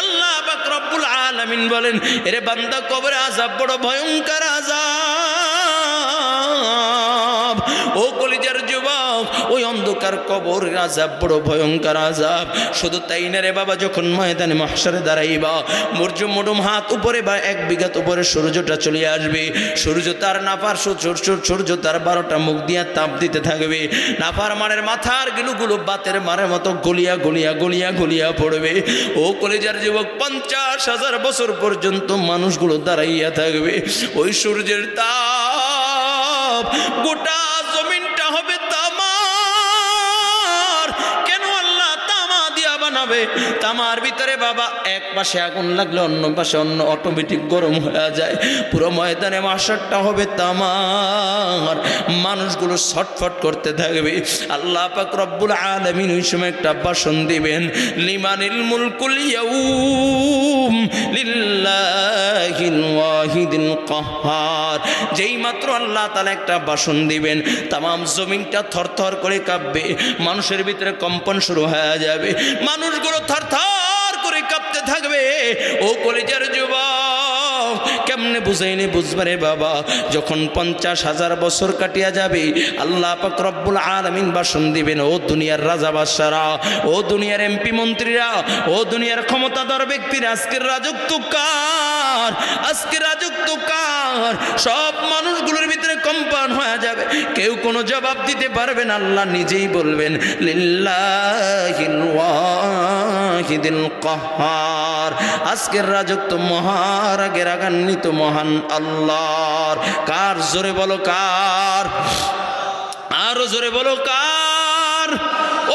আল্লাহ পাক রব্বুল আলামিন বলেন এরে বান্দা, কবরে আযাব বড় ভয়ঙ্কর আযাব। ও কলিজার যুবক, ওই অন্ধকার কবর আযাব বড় ভয়ঙ্কর আযাব। শুধু তাই না রে বাবা, যখন ময়দানে মাহশারে দাঁড়াইবা, মুরজুমুডুম হাত উপরে বা 1 বিঘাত উপরে সূর্যটা চলে আসবে। সূর্য তার নাফার সূর্য তার 12টা মুখ দিয়া তাপ দিতে থাকবে। নাফরমানের মাথার গিলুগুলো বাতের মারের মতো গলিয়া গলিয়া গলিয়া গলিয়া পড়বে। ও কলিজার যুবক, 50,000 বছর পর্যন্ত মানুষগুলো দাঁড়াইয়া থাকবে। ওই সূর্যের তাপ গোটা জমিনটা হবে তামার। কেন আল্লাহ তামা দিয়া বানাবে? তামার ভিতরে বাবা এক পাশে আগুন লাগলে অন্য পাশে অন্য অটোমেটিক গরম হয়ে যায়। পুরো ময়দানে মাশারটা হবে তামার, মানুষগুলো ছটফট করতে থাকবে। আল্লাহ পাক রব্বুল আলামিন ওই সময় একটা ভাষণ দিবেন, লিমানিল মুলকুল ইয়াউম লিল্লাহিল ওয়াহিদিল কাহ্হার। যেই মাত্র আল্লাহ তাআলা একটা ভাষণ দিবেন, তামাম জমিনটা থরথর করে কাঁপবে, মানুষের ভিতরে কম্পন শুরু হয়ে যাবে, মানুষগুলো থরথর করে কাঁপতে থাকবে। ও কলিজার যুবক, কেমনে বুঝাইলে বুঝবারে বাবা। যখন 50,000 বছর কাটিয়া যাবে, আল্লাহ পাক রব্বুল আলামিন ভাষণ দিবেন, ও দুনিয়ার রাজা বাদশারা, ও দুনিয়ার এমপি মন্ত্রীরা, ও দুনিয়ার ক্ষমতাধর ব্যক্তিরা, আজকের রাজত্ব কার? আজকের রাজত্ব কার? সব মানুষগুলোর ভিতরে কম্পন হয়ে যাবে, কেউ কোনো জবাব দিতে পারবে না। আল্লাহ নিজেই বলবেন লিল্লাহিল ওয়াহিদিল কাহ্হার। আজকের রাজত্ব মহারাগে রাগান্বিত মহান আল্লাহর। কার? জোরে বলো কার? আরো জোরে বলো কার?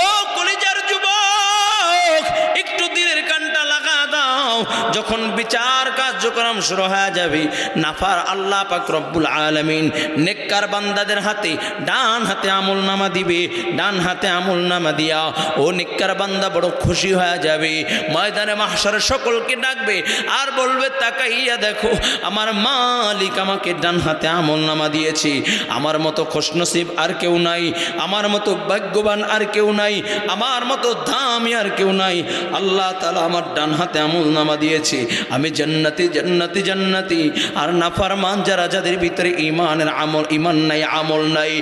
ও কলিজার যুবক, একটু দিলের কানটা লাগা দাও। যখন বিচার কার্যক্রম শুরু হয়ে যাবে, নাফার আল্লাহ পাক রব্বুল আলামিন নেককার বান্দাদের হাতে ডান হাতে আমলনামা দিবে। ডান হাতে আমলনামা দিয়া ও নেককার বান্দা বড় খুশি হয়ে যাবে। ময়দানে মাহশারে সকলকে ডাকবে আর বলবে, তাকাইয়া দেখো আমার মালিক আমাকে ডান হাতে আমলনামা দিয়েছে। আমার মতো খুশনসিব আর কেউ নাই, আমার মতো ভাগ্যবান আর কেউ নাই, আমার মতো দামি আর কেউ নাই। আল্লাহ তাআলা আমার ডান হাতে আমলনামা দিয়েছে, আমি জান্নাতি জান্নাতি জান্নাতি। আর নাফরমান যারা, যাদের ভিতরে ঈমানের আমল, ঈমান নাই, আমল নাই,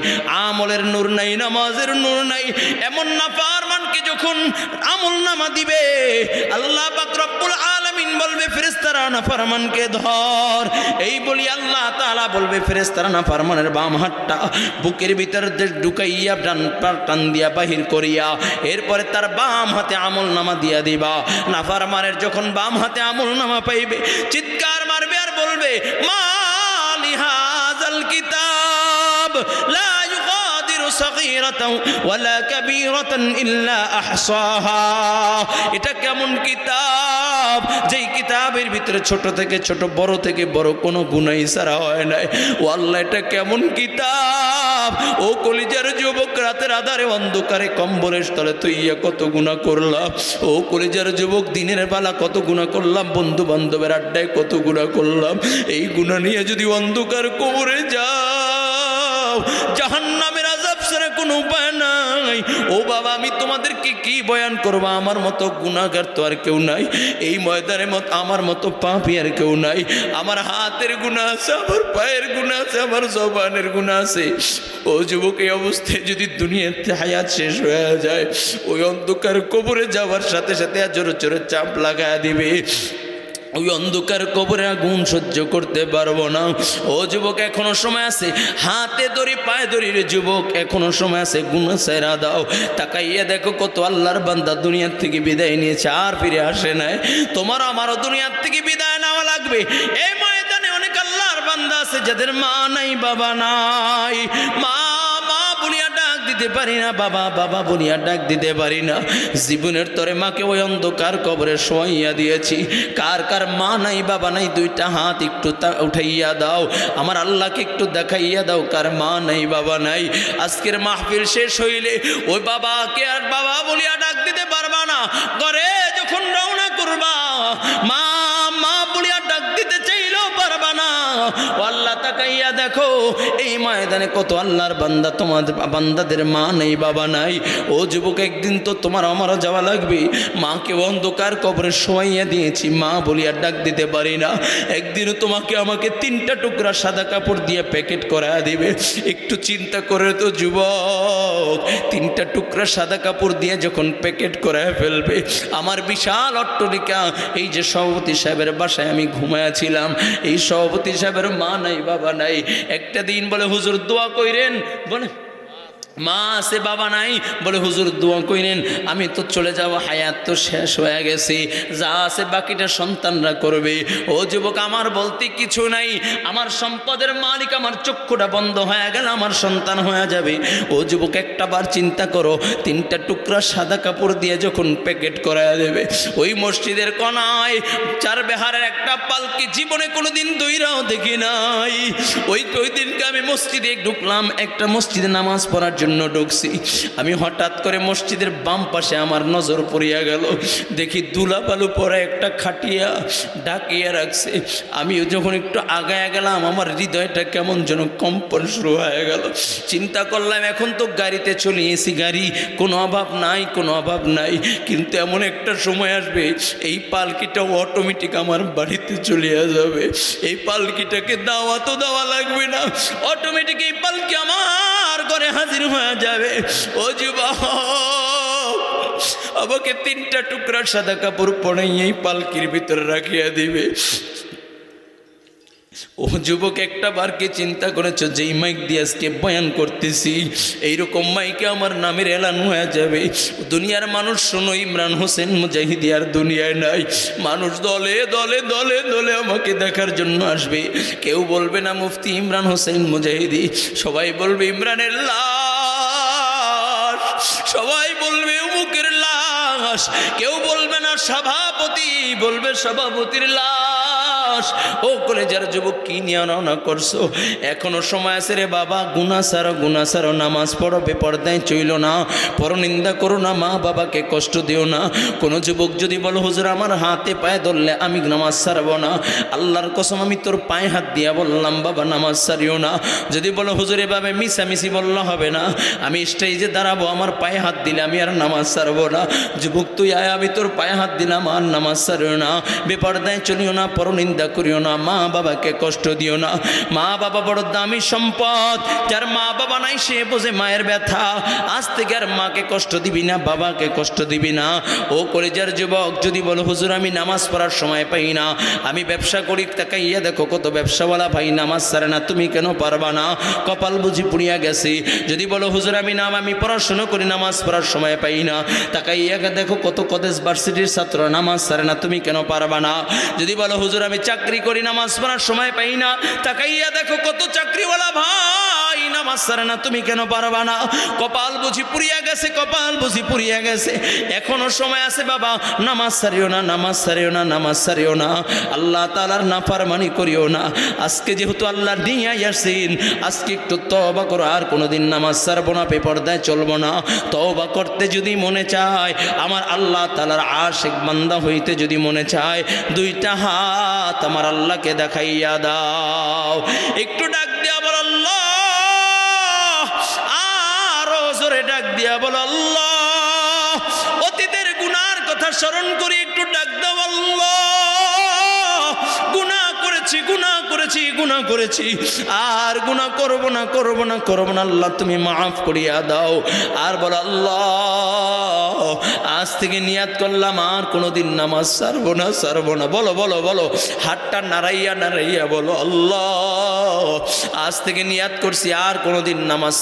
আমলের নূর নাই, নামাজের নূর নাই, এমন নাফরমানকে যখন আমলনামা দিবে, আল্লাহ পাক রব্বুল আলামিন বলবে, ফেরেশতারা নাফরমানকে ধর। এই বলি আল্লাহ তাআলা বলবে, ফেরেশতারা নাফরমানের বাম হাতটা বুকের ভিতর ঢুকাইয়া ডান টান দিয়া বাহির করিয়া এরপরে তার বাম হাতে আমলনামা দিয়া দিবা। নাফরমানের যখন বাম হাতে আমলনামা পাইবে, চিৎকার মারবে আর বলবে, মালি হাযাল কিতাব লা ইউগাদিরু সাগীরাতান ওয়ালা কাবীরাতান ইল্লা আহসাহা। এটা কেমন কিতাব, যেই কিতাবের ভিতরে ছোট থেকে ছোট, বড় থেকে বড় কোনো গুনাহ ছাড়া হয় নাই। ও আল্লাহ, এটা কেমন কিতাব? ও কলিজার যুবক, রাতের আধারে অন্ধকারে কম্বলের তলে তুইয়া কত গুনাহ করলাম। ও কলিজার যুবক, দিনের বেলা কত গুনাহ করলাম, বন্ধু বান্ধবের আড্ডায় কত গুনাহ করলাম। এই গুনাহ নিয়ে যদি অন্ধকার কবরে যাও, জাহান্নামের আযাব ছাড়া কোনো উপায় নাই। ও বাবা, আমি তোমাদেরকে কি বয়ান করব? আমার মতো গুনাহগার তো আর কেউ নাই এই ময়দানে, আমার মতো পাপী আর কেউ নাই। আমার হাতের গুনাহ আছে, আমার পায়ের গুনাহ আছে, আমার জবানের গুনাহ আছে। ও যুবক, এই অবস্থায় যদি দুনিয়াতে হায়াত শেষ হয়ে যায়, ওই অন্ধকার কবরে যাওয়ার সাথে সাথে জোরে জোরে চাপ লাগায় দিবে। ওই অন্ধকার কবরে আগুন সহ্য করতে পারবো না। ও যুবক, এখনো সময় আছে, হাতে দড়ি পায়ে দড়ি রে যুবক, এখনো সময় আছে, গুনাহ ছেড়ে দাও। তাকাইয়া দেখো কত আল্লাহর বান্দা দুনিয়ার থেকে বিদায় নিয়েছে, আর ফিরে আসে নাই। তোমার আমারও দুনিয়ার থেকে বিদায় নেওয়া লাগবে। এই ময়দানে অনেক আল্লাহর বান্দা আছে যাদের মা নাই, বাবা নাই। মা মা বলিয়া ডাক দিতে পারি না, বাবা বাবা বলিয়া ডাক দিতে পারি না। জীবনের তরে মাকে ওই অন্ধকার কবরে শোয়াইয়া দিয়েছি। কার কার মা নাই, বাবা নাই, দুইটা হাত একটু উঠাইয়া দাও, আমার আল্লাহকে একটু দেখাইয়া দাও কার মা নাই, বাবা নাই। আজকের মাহফিল শেষ হইলে ওই বাবাকে আর বাবা বলিয়া ডাক দিতে পারবা না। ঘরে যখন রওনা করবা, মা মা বলিয়া ডাক দিতে চাইলেও পারবা না। আল্লাহ, তাকাইয়া দেখো এই ময়দানে কত আল্লাহর বান্দা, তোমাদের বান্দাদের মা নেই, বাবা নাই। ও যুবক, একদিন তো তোমার আমারও যাওয়া লাগবে। মাকে অন্ধকার কবরে শোয়াইয়া দিয়েছি, মা বলিয়া ডাক দিতে পারি না। একদিনও তোমাকে আমাকে 3টা টুকরা সাদা কাপড় দিয়ে প্যাকেট করা দিবে। একটু চিন্তা করে তো যুবক, 3টা টুকরা সাদা কাপড় দিয়ে যখন প্যাকেট করে ফেলবে, আমার বিশাল অট্টালিকা, এই যে সভাপতি সাহেবের বাসায় আমি ঘুমায়াছিলাম, এই সভাপতি সাহেবের মা নাই, বাবা নাই। একটা দিন বলে, হুজুর দোয়া কইরেন, বলে মা আছে, বাবা নাই, বলে হুজুর দোয়া কইরেন, আমি তো চলে যাব, হায়াত তো শেষ হয়ে গেছে, যা আছে বাকিটা সন্তানরা করবে। ও যুবক, আমার বলতে কিছু নাই, আমার সম্পদের মালিক আমার চক্ষুটা বন্ধ হয়ে গেল, আমার সন্তান হয়ে যাবে। ও যুবক, একটা বার চিন্তা করো, 3টা টুকরা সাদা কাপড় দিয়ে যখন প্যাকেট করা দেবে, ওই মসজিদের কোনায় 4 বেহারের একটা পালকি জীবনে কোনোদিন দইরাও দেখি নাই। ওই দিনকে আমি মসজিদে ঢুকলাম, একটা মসজিদে নামাজ পড়ার জন্য ঢুকছি। আমি হঠাৎ করে মসজিদের বাম পাশে আমার নজর পড়িয়া গেল, দেখি দুলা বালু পরে একটা খাটিয়া ডাকিয়া রাখছে। আমিও যখন একটু আগায়া গেলাম, আমার হৃদয়টা কেমন যেন কম্পন শুরু হয়ে গেল। চিন্তা করলাম, এখন তো গাড়িতে চলে এসি, গাড়ি কোনো অভাব নাই, কোনো অভাব নাই, কিন্তু এমন একটা সময় আসবে এই পালকিটা অটোমেটিক আমার বাড়িতে চলে যাবে। এই পালকিটাকে দাওয়াতও দেওয়া লাগবে না, অটোমেটিক এই পালকি আমার ঘরে হাজির হয়ে যাবে। ও যুবক, আমাকে 3টা টুকরা সাদা কাপড় পরাই এই পালকির ভিতরে রাখিয়া দিবে। ও যুবক, একটা বার কি চিন্তা করেছো, যেই মাইক দিয়ে আজকে বয়ান করতেছি, এইরকম মাইকে আমার নামের এলান হয়ে যাবে। দুনিয়ার মানুষ শোনো, ইমরান হোসেন মুজাহিদি আর দুনিয়ায় নাই। মানুষ দলে দলে দলে দলে আমাকে দেখার জন্য আসবে। কেউ বলবে না মুফতি ইমরান হোসেন মুজাহিদি, সবাই বলবে ইমরানের লাশ। সবাই বলবে অমুকের লাশ, কেউ বলবে না সভাপতি, বলবে সভাপতির লাশ। ও কলেজের যুবক কি নিয়ে রওনা করছো? এখনো সময় আছে রে বাবা, গুনাহ ছাড়ো, নামাজ পড়ো, বেপরদায় চইল না, পরনিন্দা করো না, মা বাবাকে কষ্ট দিও না। কোনো যুবক যদি বলো হুজুর আমার হাতে পায়ে ধরলে আমি নামাজ ছাড়বো না, আল্লাহর কসম আমি তোর পায়ে হাত দিয়া বললাম বাবা নামাজ ছাড়িও না। যদি বলো হুজুর এভাবে মিশামিশি বললে হবে না, আমি স্টেজে দাঁড়াবো, আমার পায়ে হাত দিলে আমি আর নামাজ ছাড়বো না। যুবক তুই আয়, আমি তোর পায়ে হাত দিলাম, আর নামাজ ছাড়িও না, বেপরদায় চলিও না, পরনিন্দা করিও না, মা বাবাকে কষ্ট দিও না। মা বাবা বড় দামি সম্পদ, যার মা বাবা নাই সে বোঝে মায়ের ব্যথা। আজ থেকে আর মাকে কষ্ট দিবি না, বাবাকে কষ্ট দিবি না। ও কলেজের যুবক যদি বলো হুজুর আমি নামাজ পড়ার সময় পাই না, আমি ব্যবসা করি, তাকাইয়া দেখো কত ব্যবসাওয়ালা ভাই নামাজ ছাড়ে না, তুমি কেন পারবা না? কপাল বুঝি পুড়িয়া গেছি। যদি বলো হুজুর আমি পড়াশোনা করি, নামাজ পড়ার সময় পাই না, তাকাইয়া দেখো কত কলেজ ভার্সিটির ছাত্র নামাজ ছাড়ে না, তুমি কেন পারবা না? যদি বলো হুজুর আমি চাকরি করি, নামাজ পড়ার সময় পাই না, তাকাইয়া দেখো কত চাকরিওয়ালা ভাই নামাজ ছাড়ে না, তুমি কেন পারবা না? কপাল বুঝি পুড়িয়া গেছে, কপাল বুঝি পুড়িয়া গেছে। এখনো সময় আছে বাবা, নামাজ ছাড়িও না, নামাজ ছাড়িও না, নামাজ ছাড়িও না, আল্লাহ তাআলার নাফরমানি করিও না। আজকে যেহেতু আল্লাহ নিয়ে আসেন, আজকে একটু তওবা করো, আর কোনোদিন নামাজ ছাড়বো না, বেপরদায় চলবো না। তওবা করতে যদি মনে চায়, আমার আল্লাহ তাআলার আশিক বান্দা হইতে যদি মনে চায়, দুইটা হাত আমার আল্লাহকে দেখাইয়া দাও, একটু ডাক দিয়া বল আল্লাহ, আরো জোরে ডাক দিয়া বল আল্লাহ। অতীতের গুনার কথা স্মরণ করি, একটু ডাক দাও আল্লাহ। গুনাহ করেছি, আর গুনাহ করব না আল্লাহ, তুমি মাফ করিয়া দাও। আর বল আল্লাহ আজ থেকে নিয়াত করলাম আর কোনোদিন নামাজ ছাড়বো না। বলো হাতটা নাড়াইয়া বলো আল্লাহ আজ থেকে নিয়াত করছি আর কোনোদিন নামাজ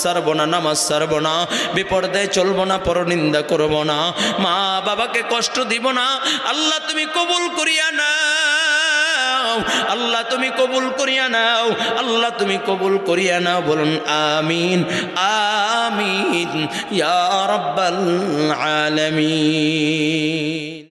ছাড়বো না, বিপর্দায় চলবো না, পরনিন্দা করব না, মা বাবাকে কষ্ট দিব না। আল্লাহ তুমি কবুল করিয়া নাও, আল্লাহ তুমি কবুল করিয়া নাও, আল্লাহ তুমি কবুল করিয়া নাও। বলুন আমিন আমিন ইয়া রাব্বাল আলামিন।